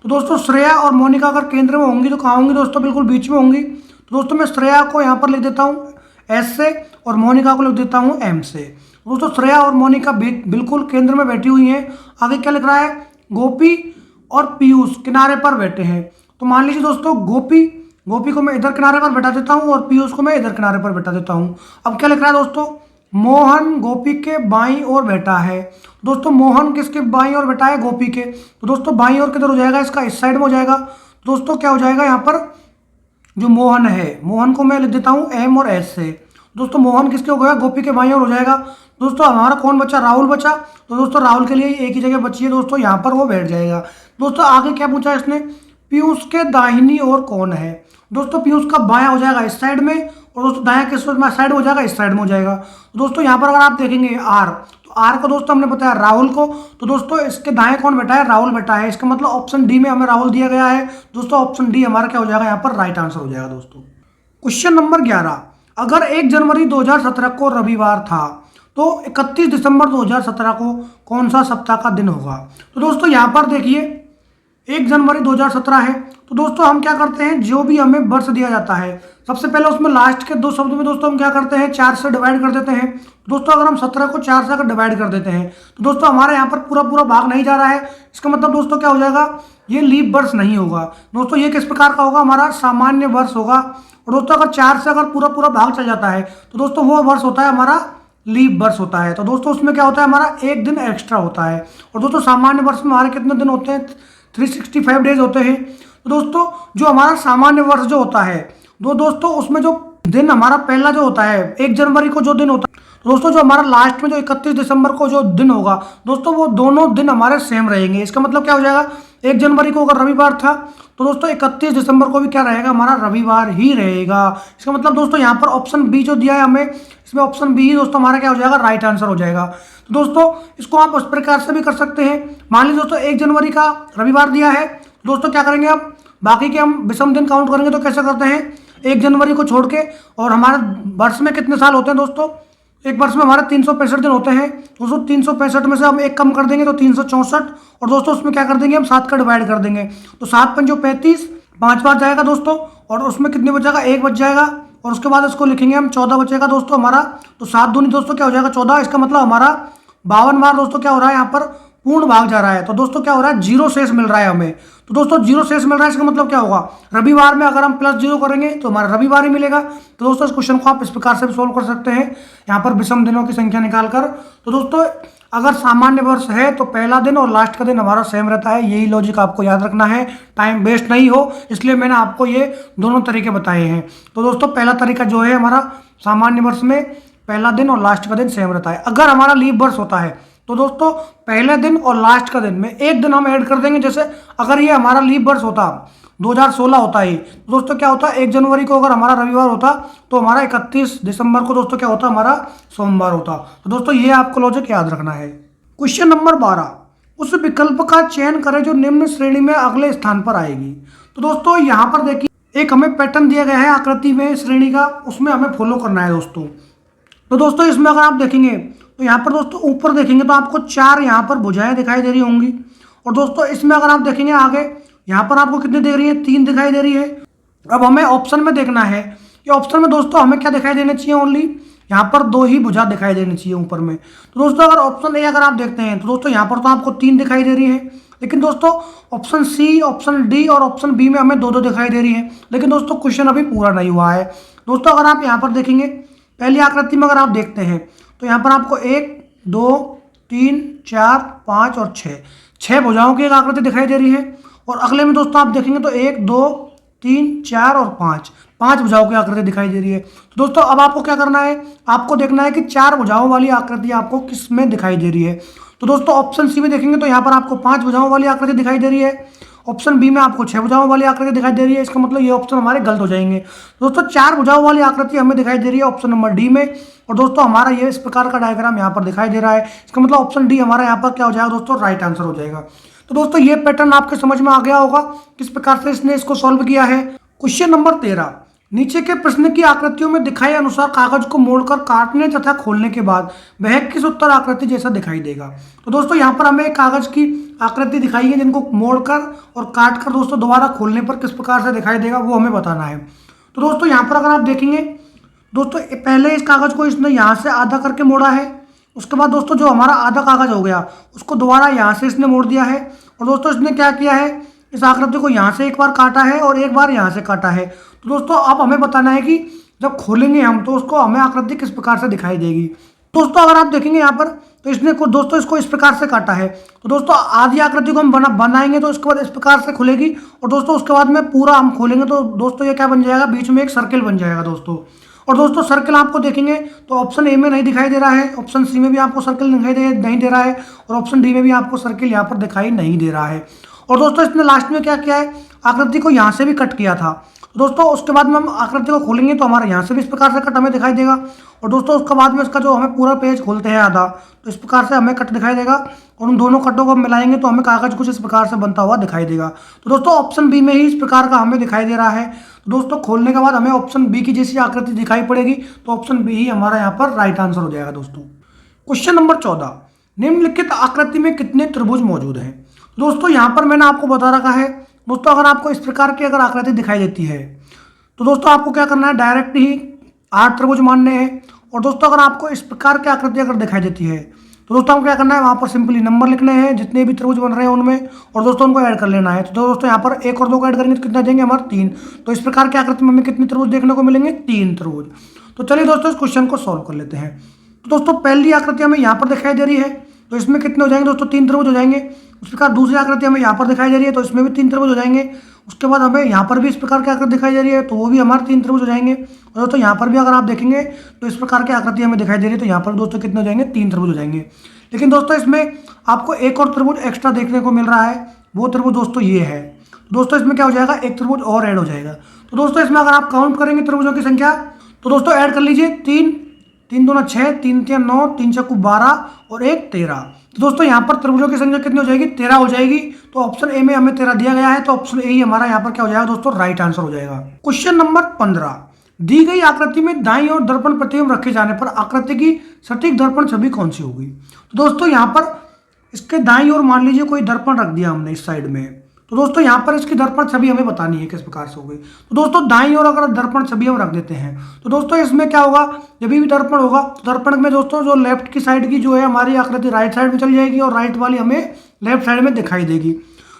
तो दोस्तों श्रेया और मोनिका अगर केंद्र में होंगी तो कहाँ होंगी दोस्तों, बिल्कुल बीच में होंगी। तो दोस्तों मैं श्रेया को यहाँ पर लिख देता हूँ एस से और मोनिका को लिख देता हूँ एम से। दोस्तों श्रेया और मोनिका बिल्कुल केंद्र में बैठी हुई हैं। आगे क्या लिख रहा है, गोपी और पीयूष किनारे पर बैठे हैं। तो मान लीजिए दोस्तों गोपी को मैं इधर किनारे पर बैठा देता हूँ और पीयूष को मैं इधर किनारे पर बैठा देता हूँ। अब क्या लिख रहा है दोस्तों, मोहन गोपी के बाईं ओर बैठा है। दोस्तों मोहन किसके बाईं ओर बैठा है, गोपी के। तो दोस्तों बाईं ओर किधर हो जाएगा, इसका इस साइड में हो जाएगा। दोस्तों क्या हो जाएगा यहाँ पर, जो मोहन है, मोहन को मैं लिख देता हूँ एम और एस से। दोस्तों मोहन किसके हो गया, गोपी के बाईं ओर हो जाएगा। दोस्तों हमारा कौन बचा, राहुल बचा। तो दोस्तों राहुल के लिए एक ही जगह बची है दोस्तों, यहाँ पर वो बैठ जाएगा। दोस्तों आगे क्या पूछा इसने, पीयूष के दाहिनी ओर कौन है। दोस्तों पीयूष का बायां हो जाएगा इस साइड में, और दोस्तों दायां किस साइड में हो जाएगा, इस साइड में हो जाएगा। तो दोस्तों यहाँ पर अगर आप देखेंगे आर, तो आर को दोस्तों हमने बताया राहुल को। तो दोस्तों इसके दाएं कौन बैठा है, राहुल बैठा है। इसका मतलब ऑप्शन डी में हमें राहुल दिया गया है। दोस्तों ऑप्शन डी हमारा क्या हो जाएगा, यहाँ पर राइट आंसर हो जाएगा। दोस्तों क्वेश्चन नंबर 11, अगर 1 जनवरी 2017 को रविवार था तो 31 दिसंबर 2017 को कौन सा सप्ताह का दिन होगा। तो दोस्तों यहाँ पर देखिए 1 जनवरी 2017 है। तो दोस्तों हम क्या करते हैं, जो भी हमें वर्ष दिया जाता है सबसे पहले उसमें लास्ट के 2 शब्दों में दोस्तों हम क्या करते हैं, 4 से डिवाइड कर देते हैं। दोस्तों अगर हम 17 को 4 से अगर डिवाइड कर देते हैं तो दोस्तों हमारे यहाँ पर पूरा भाग नहीं जा रहा है। इसका मतलब दोस्तों क्या हो जाएगा, ये लीप वर्ष नहीं होगा। दोस्तों ये किस प्रकार का होगा, हमारा सामान्य वर्ष होगा। और दोस्तों अगर 4 से अगर पूरा भाग चल जाता है तो दोस्तों वो वर्ष होता है हमारा लीप वर्ष होता है। तो दोस्तों उसमें क्या होता है, हमारा 1 दिन एक्स्ट्रा होता है। और दोस्तों सामान्य वर्ष में हमारे कितने दिन होते हैं, 365 डेज होते हैं। तो दोस्तों जो हमारा सामान्य वर्ष जो होता है दोस्तों उसमें जो दिन हमारा पहला जो होता है 1 जनवरी को जो दिन होता है, तो दोस्तों जो हमारा लास्ट में जो 31 दिसंबर को जो दिन होगा दोस्तों वो दोनों दिन हमारे सेम रहेंगे। इसका मतलब क्या हो जाएगा, 1 जनवरी को अगर रविवार था तो दोस्तों 31 दिसंबर को भी क्या रहेगा, हमारा रविवार ही रहेगा। इसका मतलब दोस्तों यहाँ पर ऑप्शन बी जो दिया है हमें, इसमें ऑप्शन बी ही दोस्तों हमारा क्या हो जाएगा, राइट आंसर हो जाएगा। तो दोस्तों इसको आप उस प्रकार से भी कर सकते हैं। मान लीजिए दोस्तों 1 जनवरी का रविवार दिया है, दोस्तों क्या करेंगे, आप बाकी के हम विषम दिन काउंट करेंगे। तो कैसे करते हैं, 1 जनवरी को छोड़ के, और हमारे वर्ष में कितने साल होते हैं दोस्तों, एक वर्ष में हमारे 365 दिन होते हैं। दोस्तों 365 में से हम 1 कम कर देंगे तो 364, और दोस्तों उसमें क्या कर देंगे, हम 7 का डिवाइड कर देंगे। तो 7 पंजो 35, 5 बार जाएगा दोस्तों, और उसमें कितने बच जाएगा, 1 बच जाएगा। और उसके बाद इसको लिखेंगे हम 14 बचेगा दोस्तों हमारा। तो 7 दूनी दोस्तों क्या हो जाएगा, 14। इसका मतलब हमारा 52 बार दोस्तों क्या हो रहा है, यहाँ पर पूर्ण भाग जा रहा है, तो दोस्तों क्या हो रहा है, जीरो शेष मिल रहा है हमें। तो दोस्तों जीरो शेष मिल रहा है, इसका मतलब क्या होगा, रविवार में अगर हम प्लस जीरो करेंगे तो हमारा रविवार ही मिलेगा। तो दोस्तों इस क्वेश्चन को आप इस प्रकार से भी सोल्व कर सकते हैं, यहाँ पर विषम दिनों की संख्या निकालकर। तो दोस्तों अगर सामान्य वर्ष है तो पहला दिन और लास्ट का दिन हमारा सेम रहता है, यही लॉजिक आपको याद रखना है, टाइम वेस्ट नहीं हो, इसलिए मैंने आपको ये दोनों तरीके बताए हैं। तो दोस्तों पहला तरीका जो है हमारा, सामान्य वर्ष में पहला दिन और लास्ट का दिन सेम रहता है। अगर हमारा लीप वर्ष होता है तो दोस्तों पहले दिन और लास्ट का दिन में एक दिन हम ऐड कर देंगे। जैसे अगर ये हमारा लीप वर्ष होता 2016 होता है, तो दोस्तों क्या होता, 1 जनवरी को अगर हमारा रविवार होता तो हमारा 31 दिसंबर को दोस्तों क्या होता, हमारा सोमवार होता। तो दोस्तों ये आपको लॉजिक याद रखना है। क्वेश्चन नंबर 12, उस विकल्प का चयन करें जो निम्न श्रेणी में अगले स्थान पर आएगी। तो दोस्तों यहाँ पर देखिए एक हमें पैटर्न दिया गया है आकृति में श्रेणी का, उसमें हमें फॉलो करना है दोस्तों। तो दोस्तों इसमें अगर आप देखेंगे तो यहाँ पर दोस्तों ऊपर देखेंगे तो आपको 4 यहाँ पर भुजाएं दिखाई दे रही होंगी। और दोस्तों इसमें अगर आप देखेंगे आगे यहाँ पर आपको कितनी दे रही है, 3 दिखाई दे रही है। अब हमें ऑप्शन में देखना है कि ऑप्शन में दोस्तों हमें क्या दिखाई देना चाहिए, ओनली यहाँ पर 2 ही भुजा दिखाई देनी चाहिए ऊपर में। तो दोस्तों अगर ऑप्शन ए अगर आप देखते हैं तो दोस्तों यहाँ पर तो आपको 3 दिखाई दे रही है, लेकिन दोस्तों ऑप्शन सी, ऑप्शन डी और ऑप्शन बी में हमें 2-2 दिखाई दे रही है। लेकिन दोस्तों क्वेश्चन अभी पूरा नहीं हुआ है। दोस्तों अगर आप यहाँ पर देखेंगे पहली आकृति में अगर आप देखते हैं तो यहाँ पर आपको 1, 2, 3, 4, 5 और 6 भुजाओं की एक आकृति दिखाई दे रही है। और अगले में दोस्तों आप देखेंगे तो 1, 2, 3, 4 और 5 भुजाओं की आकृति दिखाई दे रही है। तो दोस्तों अब आपको क्या करना है, आपको देखना है कि 4 भुजाओं वाली आकृति आपको किस में दिखाई दे रही है। तो दोस्तों ऑप्शन सी में देखेंगे तो यहाँ पर आपको 5 भुजाओं वाली आकृति दिखाई दे रही है। ऑप्शन बी में आपको 6 भुजाओं वाली आकृति दिखाई दे रही है। इसका मतलब ये ऑप्शन हमारे गलत हो जाएंगे। दोस्तों 4 भुजाओं वाली आकृति हमें दिखाई दे रही है ऑप्शन नंबर डी में। और दोस्तों हमारा ये इस प्रकार का डायग्राम यहाँ पर दिखाई दे रहा है। इसका मतलब ऑप्शन डी हमारा यहाँ पर क्या हो जाएगा दोस्तों, राइट आंसर हो जाएगा। तो दोस्तों ये पैटर्न आपके समझ में आ गया होगा किस प्रकार से इसने इसको सॉल्व किया है। क्वेश्चन नंबर 13, नीचे के प्रश्न की आकृतियों में दिखाए अनुसार कागज को मोड़कर काटने तथा खोलने के बाद वह किस उत्तर आकृति जैसा दिखाई देगा। तो दोस्तों यहाँ पर हमें कागज की आकृति दिखाई है जिनको मोड़कर और काटकर दोस्तों दोबारा खोलने पर किस प्रकार से दिखाई देगा वो हमें बताना है। तो दोस्तों यहाँ पर अगर आप देखेंगे दोस्तों पहले इस कागज को इसने यहाँ से आधा करके मोड़ा है, उसके बाद दोस्तों जो हमारा आधा कागज हो गया उसको दोबारा यहाँ से इसने मोड़ दिया है। और दोस्तों इसने क्या किया है, इस आकृति को यहाँ से एक बार काटा है और एक बार यहाँ से काटा है। तो दोस्तों अब हमें बताना है कि जब खोलेंगे हम तो उसको हमें आकृति किस प्रकार से दिखाई देगी। दोस्तों अगर आप देखेंगे यहाँ पर तो इसने को दोस्तों इसको इस प्रकार से काटा है। तो दोस्तों आधी आकृति को हम बनाएंगे तो इसके बाद इस प्रकार से खुलेगी। और दोस्तों उसके बाद में पूरा हम खोलेंगे तो दोस्तों ये क्या बन जाएगा, बीच में एक सर्किल बन जाएगा दोस्तों। और दोस्तों सर्किल आपको देखेंगे तो ऑप्शन ए में नहीं दिखाई दे रहा है, ऑप्शन सी में भी आपको सर्किल नहीं दे रहा है और ऑप्शन डी में भी आपको सर्किल यहाँ पर दिखाई नहीं दे रहा है। और दोस्तों इसने लास्ट में क्या किया है, आकृति को यहाँ से भी कट किया था। दोस्तों उसके बाद में हम आकृति को खोलेंगे तो हमारे यहाँ से भी इस प्रकार से कट हमें दिखाई देगा। और दोस्तों उसके बाद में इसका जो हमें पूरा पेज खोलते हैं आधा तो इस प्रकार से हमें कट दिखाई देगा। और उन दोनों कटों को हम मिलाएंगे तो हमें कागज कुछ इस प्रकार से बनता हुआ दिखाई देगा। तो दोस्तों ऑप्शन बी में ही इस प्रकार का हमें दिखाई दे रहा है। तो दोस्तों खोलने के बाद हमें ऑप्शन बी की जैसी आकृति दिखाई पड़ेगी तो ऑप्शन बी ही हमारा यहाँ पर राइट आंसर हो जाएगा दोस्तों। क्वेश्चन नंबर 14, निम्नलिखित आकृति में कितने त्रिभुज मौजूद हैं। दोस्तों यहाँ पर मैंने आपको बता रखा है दोस्तों, अगर आपको इस प्रकार की अगर आकृति दिखाई देती है तो दोस्तों आपको क्या करना है, डायरेक्ट ही 8 त्रिभुज मानने हैं। और दोस्तों अगर आपको इस प्रकार की आकृति अगर दिखाई देती है तो दोस्तों हमको क्या करना है, वहाँ पर सिंपली नंबर लिखने हैं जितने भी त्रिभुज बन रहे हैं उनमें, और दोस्तों उनको ऐड कर लेना है। तो दोस्तों यहाँ पर 1 और 2 को ऐड करेंगे तो कितना देंगे, हमारे 3। तो इस प्रकार की आकृति में हमें कितने त्रिभुज देखने को मिलेंगे, 3 त्रिभुज। तो चलिए दोस्तों इस क्वेश्चन को सॉल्व कर लेते हैं। तो दोस्तों पहली आकृति हमें यहाँ पर दिखाई दे रही है तो इसमें कितने हो जाएंगे दोस्तों, 3 त्रिभुज हो जाएंगे। उस प्रकार दूसरी आकृति हमें यहाँ पर दिखाई दे रही है तो इसमें भी 3 त्रिभुज हो जाएंगे। उसके बाद हमें यहाँ पर भी इस प्रकार की आकृति दिखाई दे रही है तो वो भी हमारे 3 त्रिभुज हो जाएंगे। और दोस्तों यहाँ पर भी अगर आप देखेंगे तो इस प्रकार की आकृति हमें दिखाई दे रही है तो यहाँ पर दोस्तों कितने हो जाएंगे, 3 त्रिभुज हो जाएंगे। लेकिन दोस्तों इसमें आपको एक और त्रिभुज एक्स्ट्रा देखने को मिल रहा है, वो त्रिभुज दोस्तों ये है। दोस्तों इसमें क्या हो जाएगा, एक त्रिभुज और ऐड हो जाएगा। तो दोस्तों इसमें अगर आप काउंट करेंगे त्रिभुजों की संख्या तो दोस्तों ऐड कर लीजिए 3, 3 दूना 6, 3 3 9, 3 6 12 और 1 13। तो दोस्तों यहाँ पर त्रिभुजों की संख्या कितनी हो जाएगी, 13 हो जाएगी। तो ऑप्शन ए में हमें 13 दिया गया है तो ऑप्शन ए ही हमारा यहाँ पर क्या हो जाएगा दोस्तों, राइट आंसर हो जाएगा। क्वेश्चन नंबर 15, दी गई आकृति में दाईं ओर दर्पण प्रतिबिंब रखे जाने पर आकृति की सटीक दर्पण छवि कौन सी होगी। तो दोस्तों यहाँ पर इसके दाईं ओर मान लीजिए कोई दर्पण रख दिया हमने इस साइड में, तो दोस्तों यहाँ पर इसकी दर्पण छवि हमें बतानी है किस प्रकार से होगी। तो दोस्तों दाईं ओर अगर दर्पण छवि हम रख देते हैं तो दोस्तों इसमें क्या होगा, जब भी दर्पण होगा तो दर्पण में दोस्तों जो लेफ्ट की साइड की जो है हमारी आकृति राइट साइड में चली जाएगी और राइट वाली हमें लेफ्ट साइड में दिखाई देगी।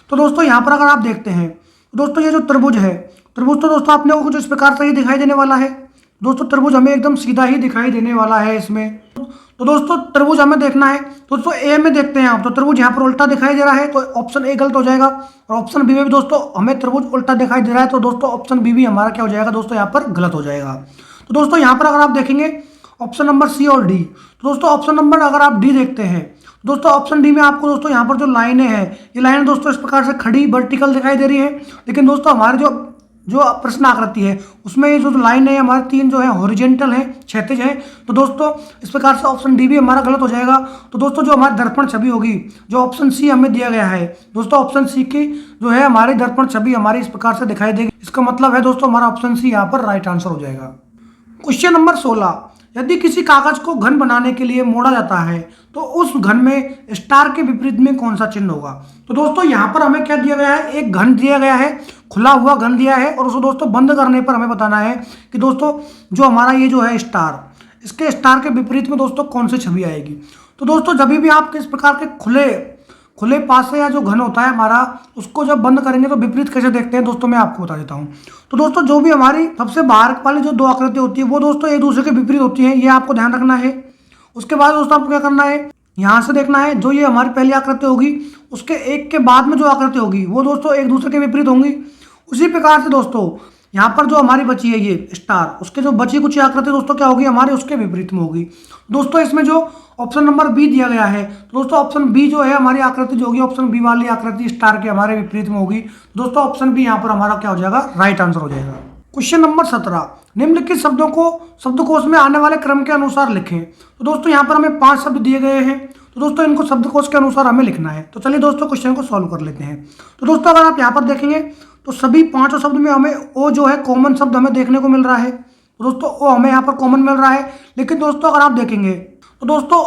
तो दोस्तों यहाँ पर अगर आप देखते हैं तो दोस्तों ये जो त्रिभुज है, त्रिभुज तो दोस्तों आपने को कुछ इस प्रकार से ही दिखाई देने वाला है। दोस्तों त्रिभुज हमें एकदम सीधा ही दिखाई देने वाला है इसमें। तो दोस्तों त्रिभुज हमें देखना है, तो दोस्तों ए में देखते हैं आप, तो त्रिभुज यहाँ पर उल्टा दिखाई दे रहा है तो ऑप्शन ए गलत हो जाएगा। और ऑप्शन बी में भी दोस्तों हमें त्रिभुज उल्टा दिखाई दे रहा है तो दोस्तों ऑप्शन बी भी हमारा क्या हो जाएगा दोस्तों यहाँ पर गलत हो जाएगा। तो दोस्तों यहाँ पर अगर आप देखेंगे ऑप्शन नंबर सी और डी, तो दोस्तों ऑप्शन नंबर अगर आप डी देखते हैं दोस्तों ऑप्शन डी में आपको दोस्तों यहाँ पर जो लाइनें हैं ये लाइन दोस्तों इस प्रकार से खड़ी वर्टिकल दिखाई दे रही है, लेकिन दोस्तों हमारे जो जो प्रश्न आकृति है उसमें ये जो लाइन है हमारे तीन जो है हॉरिजॉन्टल है, क्षैतिज है। तो दोस्तों इस प्रकार से ऑप्शन डी भी हमारा गलत हो जाएगा। तो दोस्तों जो हमारी दर्पण छवि होगी जो ऑप्शन सी हमें दिया गया है दोस्तों ऑप्शन सी की जो है हमारी दर्पण छवि हमारी इस प्रकार से दिखाई देगी। इसका मतलब है दोस्तों हमारा ऑप्शन सी यहाँ पर राइट आंसर हो जाएगा। क्वेश्चन नंबर 16, यदि किसी कागज को घन बनाने के लिए मोड़ा जाता है तो उस घन में स्टार के विपरीत में कौन सा चिन्ह होगा। तो दोस्तों यहाँ पर हमें क्या दिया गया है, एक घन दिया गया है, खुला हुआ घन दिया है और उसको दोस्तों बंद करने पर हमें बताना है कि दोस्तों जो हमारा ये जो है स्टार, इसके स्टार के विपरीत में दोस्तों कौन सी छवि आएगी। तो दोस्तों जब भी आप किस प्रकार के खुले पास से या जो घन होता है हमारा उसको जब बंद करेंगे तो विपरीत कैसे देखते हैं दोस्तों मैं आपको बता देता हूँ। तो दोस्तों जो भी हमारी सबसे बाहर वाली जो दो आकृति होती है वो दोस्तों एक दूसरे के विपरीत होती है, ये आपको ध्यान रखना है। उसके बाद दोस्तों आपको क्या करना है, यहाँ से देखना है जो ये हमारी पहली आकृति होगी उसके एक के बाद में जो आकृति होगी वो दोस्तों एक दूसरे के विपरीत होंगी। उसी प्रकार से दोस्तों यहाँ पर जो हमारी बची है ये स्टार, उसके जो बची कुछ आकृति दोस्तों क्या होगी हमारे उसके विपरीत में होगी। दोस्तों इसमें जो ऑप्शन नंबर बी दिया गया है तो दोस्तों ऑप्शन बी जो है हमारी आकृति जो होगी ऑप्शन बी वाली आकृति स्टार के हमारे विपरीत में होगी। दोस्तों ऑप्शन बी यहाँ पर हमारा क्या हो जाएगा, राइट आंसर हो जाएगा। क्वेश्चन नंबर 17, निम्नलिखित शब्दों को शब्दकोश में आने वाले क्रम के अनुसार लिखें। तो दोस्तों यहाँ पर हमें 5 शब्द दिए गए हैं, तो दोस्तों इनको शब्दकोश के अनुसार हमें लिखना है। तो चलिए दोस्तों क्वेश्चन को सॉल्व कर लेते हैं। तो दोस्तों अगर आप यहाँ पर देखेंगे तो सभी 5 शब्द में हमें ओ जो है कॉमन शब्द हमें देखने को मिल रहा है। तो दोस्तों ओ हमें यहाँ पर कॉमन मिल रहा है, लेकिन दोस्तों अगर आप देखेंगे तो दोस्तों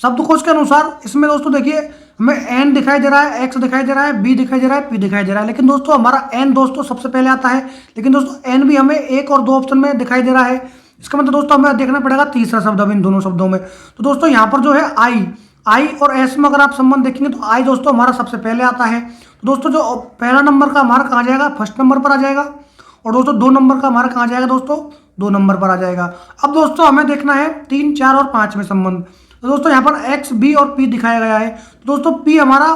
शब्दकोश के अनुसार इसमें दोस्तों देखिए हमें एन दिखाई दे रहा है, एक्स दिखाई दे रहा है, बी दिखाई दे रहा है, पी दिखाई दे रहा है, लेकिन दोस्तों हमारा एन दोस्तों सबसे पहले आता है, लेकिन दोस्तों एन भी हमें 1 और 2 ऑप्शन में दिखाई दे रहा है। इसका मतलब दोस्तों हमें देखना पड़ेगा तीसरा शब्द अब इन दोनों शब्दों में। तो दोस्तों यहाँ पर जो है आई और एस में अगर आप संबंध देखेंगे तो आई दोस्तों हमारा सबसे पहले आता है। तो दोस्तों जो पहला नंबर का हमारा कहाँ जाएगा, फर्स्ट नंबर पर आ जाएगा, और दोस्तों 2 नंबर का हमारा कहाँ जाएगा दोस्तों, 2 नंबर पर आ जाएगा। अब दोस्तों हमें देखना है 3, 4 और 5 में संबंध। तो दोस्तों यहाँ पर एक्स, बी और पी दिखाया गया है। तो दोस्तों पी हमारा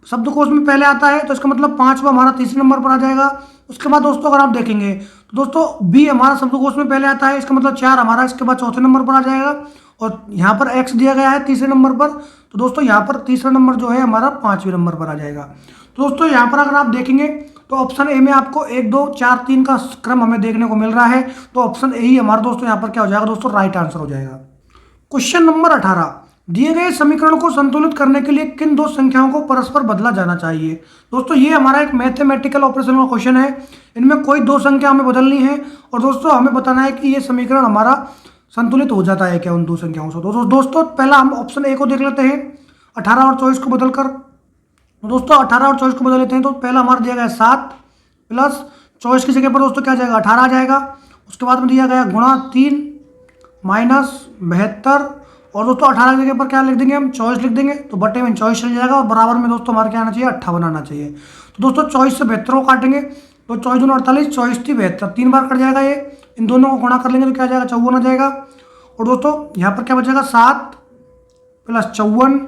शब्दकोश में पहले आता है तो इसका मतलब 5वां हमारा तीसरे नंबर पर आ जाएगा। उसके बाद दोस्तों अगर आप देखेंगे तो दोस्तों बी हमारा शब्दकोश में पहले आता है, इसका मतलब 4 हमारा इसके बाद चौथे नंबर पर आ जाएगा, और यहाँ पर एक्स दिया गया है तीसरे नंबर पर, तो दोस्तों यहाँ पर तीसरा नंबर जो है हमारा 5वें नंबर पर आ जाएगा। तो दोस्तों यहाँ पर अगर आप देखेंगे तो ऑप्शन ए में आपको 1, 2, 4, 3 का क्रम हमें देखने को मिल रहा है, तो ऑप्शन ए ही हमारा दोस्तों यहाँ पर क्या हो जाएगा दोस्तों, राइट आंसर हो जाएगा। क्वेश्चन नंबर 18, दिए गए समीकरण को संतुलित करने के लिए किन 2 संख्याओं को परस्पर बदला जाना चाहिए। दोस्तों ये हमारा एक मैथमेटिकल ऑपरेशन का क्वेश्चन है, इनमें कोई 2 संख्या हमें बदलनी है और दोस्तों हमें बताना है कि ये समीकरण हमारा संतुलित हो जाता है क्या उन 2 संख्याओं से। दोस्तों पहला हम ऑप्शन ए को देख लेते हैं, 18 और 24 को बदलकर। तो दोस्तों 18 और 24 को बदल लेते हैं, तो पहला हमारा दिया गया 7 प्लस 24 की जगह पर दोस्तों क्या जाएगा 18 आ जाएगा। उसके बाद में दिया गया गुणा 3 माइनस 72, और दोस्तों 18 की जगह पर क्या लिख देंगे हम 24 लिख देंगे, तो बटे में 24 चल जाएगा और बराबर में दोस्तों हमारा क्या आना चाहिए 58 आना चाहिए। तो दोस्तों 24 से 72 को काटेंगे तो 24 दूनी 48, 24 3 72, 3 बार कट जाएगा ये, इन दोनों को गुणा कर लेंगे तो क्या जाएगा 54 आ जाएगा। और दोस्तों यहाँ पर क्या बचेगा 7 प्लस 54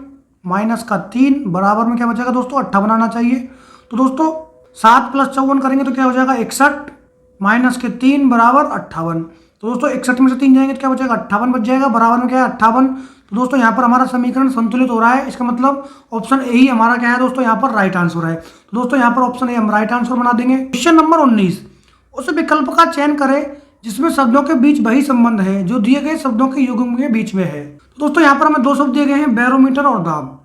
माइनस का 3 बराबर में क्या बचेगा दोस्तों 58 आना चाहिए। तो दोस्तों 7 प्लस 54 करेंगे तो क्या हो जाएगा 61 माइनस के 3 बराबर 58। तो दोस्तों 61 में से 3 जाएंगे तो क्या बचेगा 58 बच जाएगा, बराबर में क्या है 58। तो दोस्तों यहाँ पर हमारा समीकरण संतुलित हो रहा है, इसका मतलब ऑप्शन ए ही हमारा क्या है दोस्तों यहाँ पर राइट आंसर है। तो दोस्तों यहाँ पर ऑप्शन ए हम राइट आंसर बना देंगे। क्वेश्चन नंबर 19, उस विकल्प का चयन करें जिसमें शब्दों के बीच वही संबंध है जो दिए गए शब्दों के युग्म के बीच में है। तो दोस्तों यहाँ पर हमें 2 शब्द दिए गए हैं, बैरोमीटर और दाब।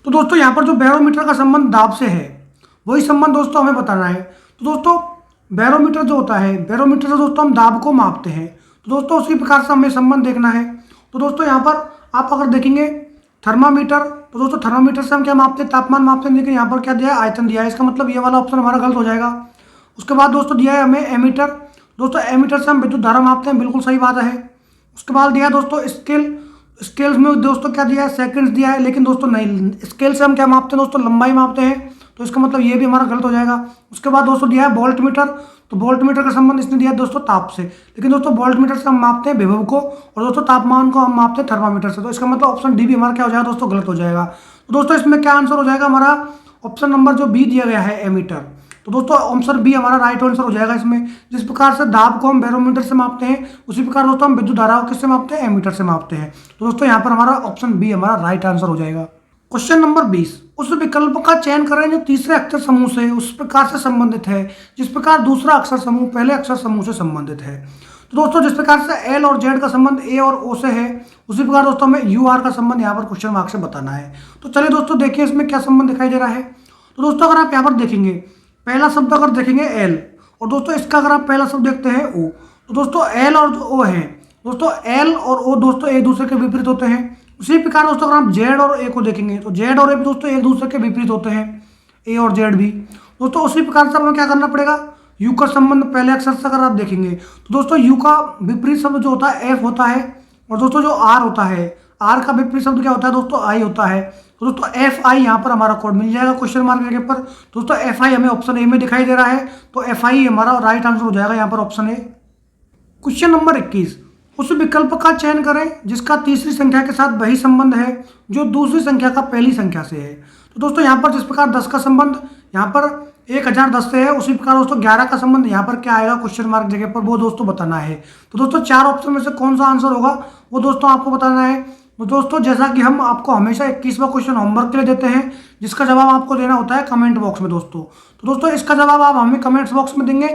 तो दोस्तों यहाँ पर जो बैरोमीटर का संबंध दाब से है वही संबंध दोस्तों हमें बताना है। तो दोस्तों बैरोमीटर जो होता है, बैरोमीटर से दोस्तों हम दाब को मापते हैं, तो दोस्तों उसी प्रकार से हमें संबंध देखना है। तो दोस्तों यहाँ पर आप अगर देखेंगे थर्मामीटर, तो दोस्तों थर्मामीटर से हम क्या मापते हैं, तापमान मापते हैं, लेकिन यहाँ पर क्या दिया है, आयतन दिया है, इसका मतलब ये वाला ऑप्शन हमारा गलत हो जाएगा। उसके बाद दोस्तों दिया है हमें एमीटर, दोस्तों एमीटर से हम विद्युत धारा मापते हैं, बिल्कुल सही बात है। उसके बाद दिया है दोस्तों स्केल, स्केल्स में दोस्तों क्या दिया है, सेकंड्स दिया है, लेकिन दोस्तों नहीं, स्केल से हम क्या मापते हैं दोस्तों, लंबाई मापते हैं, तो इसका मतलब ये भी हमारा गलत हो जाएगा। उसके बाद दोस्तों दिया है वोल्ट मीटर, तो वोल्ट मीटर का संबंध इसने दिया है दोस्तों ताप से, लेकिन दोस्तों वोल्ट मीटर से हम मापते हैं विभव को, और दोस्तों तापमान को हम मापते हैं थर्मामीटर से, तो इसका मतलब ऑप्शन डी भी हमारा क्या हो जाएगा दोस्तों, गलत हो जाएगा। तो दोस्तों इसमें क्या आंसर हो जाएगा हमारा, ऑप्शन नंबर जो बी दिया गया है एमीटर, तो दोस्तों ऑप्शन बी हमारा राइट आंसर हो जाएगा इसमें। जिस प्रकार से दाब को हम बैरोमीटर से मापते हैं, उसी प्रकार दोस्तों हम विद्युत धारा को किससे मापते हैं, एमीटर से मापते हैं। तो दोस्तों यहाँ पर हमारा ऑप्शन बी हमारा राइट आंसर हो जाएगा। क्वेश्चन नंबर 20, उस विकल्प का चयन करें जो तीसरे अक्षर समूह से उस प्रकार से संबंधित है जिस प्रकार दूसरा अक्षर समूह पहले अक्षर समूह से संबंधित है। तो दोस्तों जिस प्रकार से एल और जेड का संबंध ए और ओ से है, उसी प्रकार दोस्तों हमें यू आर का संबंध यहाँ पर क्वेश्चन मार्क से बताना है। तो चलिए दोस्तों देखिए इसमें क्या संबंध दिखाई दे रहा है। तो दोस्तों अगर आप यहाँ पर देखेंगे, पहला शब्द अगर देखेंगे एल, और दोस्तों इसका अगर आप पहला शब्द देखते हैं ओ, तो दोस्तों एल और जो ओ है, दोस्तों एल और ओ दोस्तों एक दूसरे के विपरीत होते हैं। उसी प्रकार दोस्तों अगर हम जेड और ए को देखेंगे, तो जेड और ए भी दोस्तों एक दूसरे के विपरीत होते हैं, ए और जेड भी। दोस्तों उसी प्रकार से हमें क्या करना पड़ेगा, यू का संबंध पहले अक्षर से अगर आप देखेंगे, तो दोस्तों यू का विपरीत शब्द जो होता है एफ होता है, और दोस्तों जो आर होता है, आर का विपरीत शब्द क्या होता है दोस्तों, आई होता है। तो दोस्तों एफ आई यहाँ पर हमारा कोड मिल जाएगा क्वेश्चन मार्क के जगह पर। दोस्तों एफ आई हमें ऑप्शन ए में दिखाई दे रहा है, तो एफ आई हमारा राइट आंसर हो जाएगा यहाँ पर ऑप्शन ए। क्वेश्चन नंबर 21, उस विकल्प का चयन करें जिसका तीसरी संख्या के साथ वही संबंध है जो दूसरी संख्या का पहली संख्या से है। तो दोस्तों यहाँ पर जिस प्रकार 10 का संबंध यहाँ पर 1010 से है, उसी प्रकार दोस्तों 11 का संबंध यहाँ पर क्या आएगा क्वेश्चन मार्क जगह पर, वो दोस्तों बताना है। तो दोस्तों चार ऑप्शन में से कौन सा आंसर होगा वो दोस्तों आपको बताना है। तो दोस्तों जैसा कि हम आपको हमेशा 21वां क्वेश्चन होमवर्क के लिए देते हैं, जिसका जवाब आपको देना होता है कमेंट बॉक्स में दोस्तों। तो दोस्तों इसका जवाब आप हमें कमेंट्स बॉक्स में देंगे।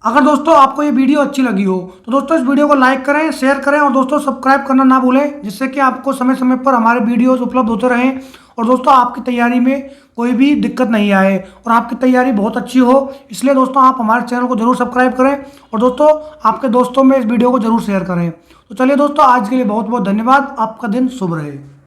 अगर दोस्तों आपको ये वीडियो अच्छी लगी हो तो दोस्तों इस वीडियो को लाइक करें, शेयर करें, और दोस्तों सब्सक्राइब करना ना भूलें, जिससे कि आपको समय समय पर हमारे वीडियोस उपलब्ध होते रहें, और दोस्तों आपकी तैयारी में कोई भी दिक्कत नहीं आए और आपकी तैयारी बहुत अच्छी हो। इसलिए दोस्तों आप हमारे चैनल को जरूर सब्सक्राइब करें, और दोस्तों आपके दोस्तों में इस वीडियो को जरूर शेयर करें। तो चलिए दोस्तों आज के लिए बहुत बहुत धन्यवाद, आपका दिन शुभ रहे।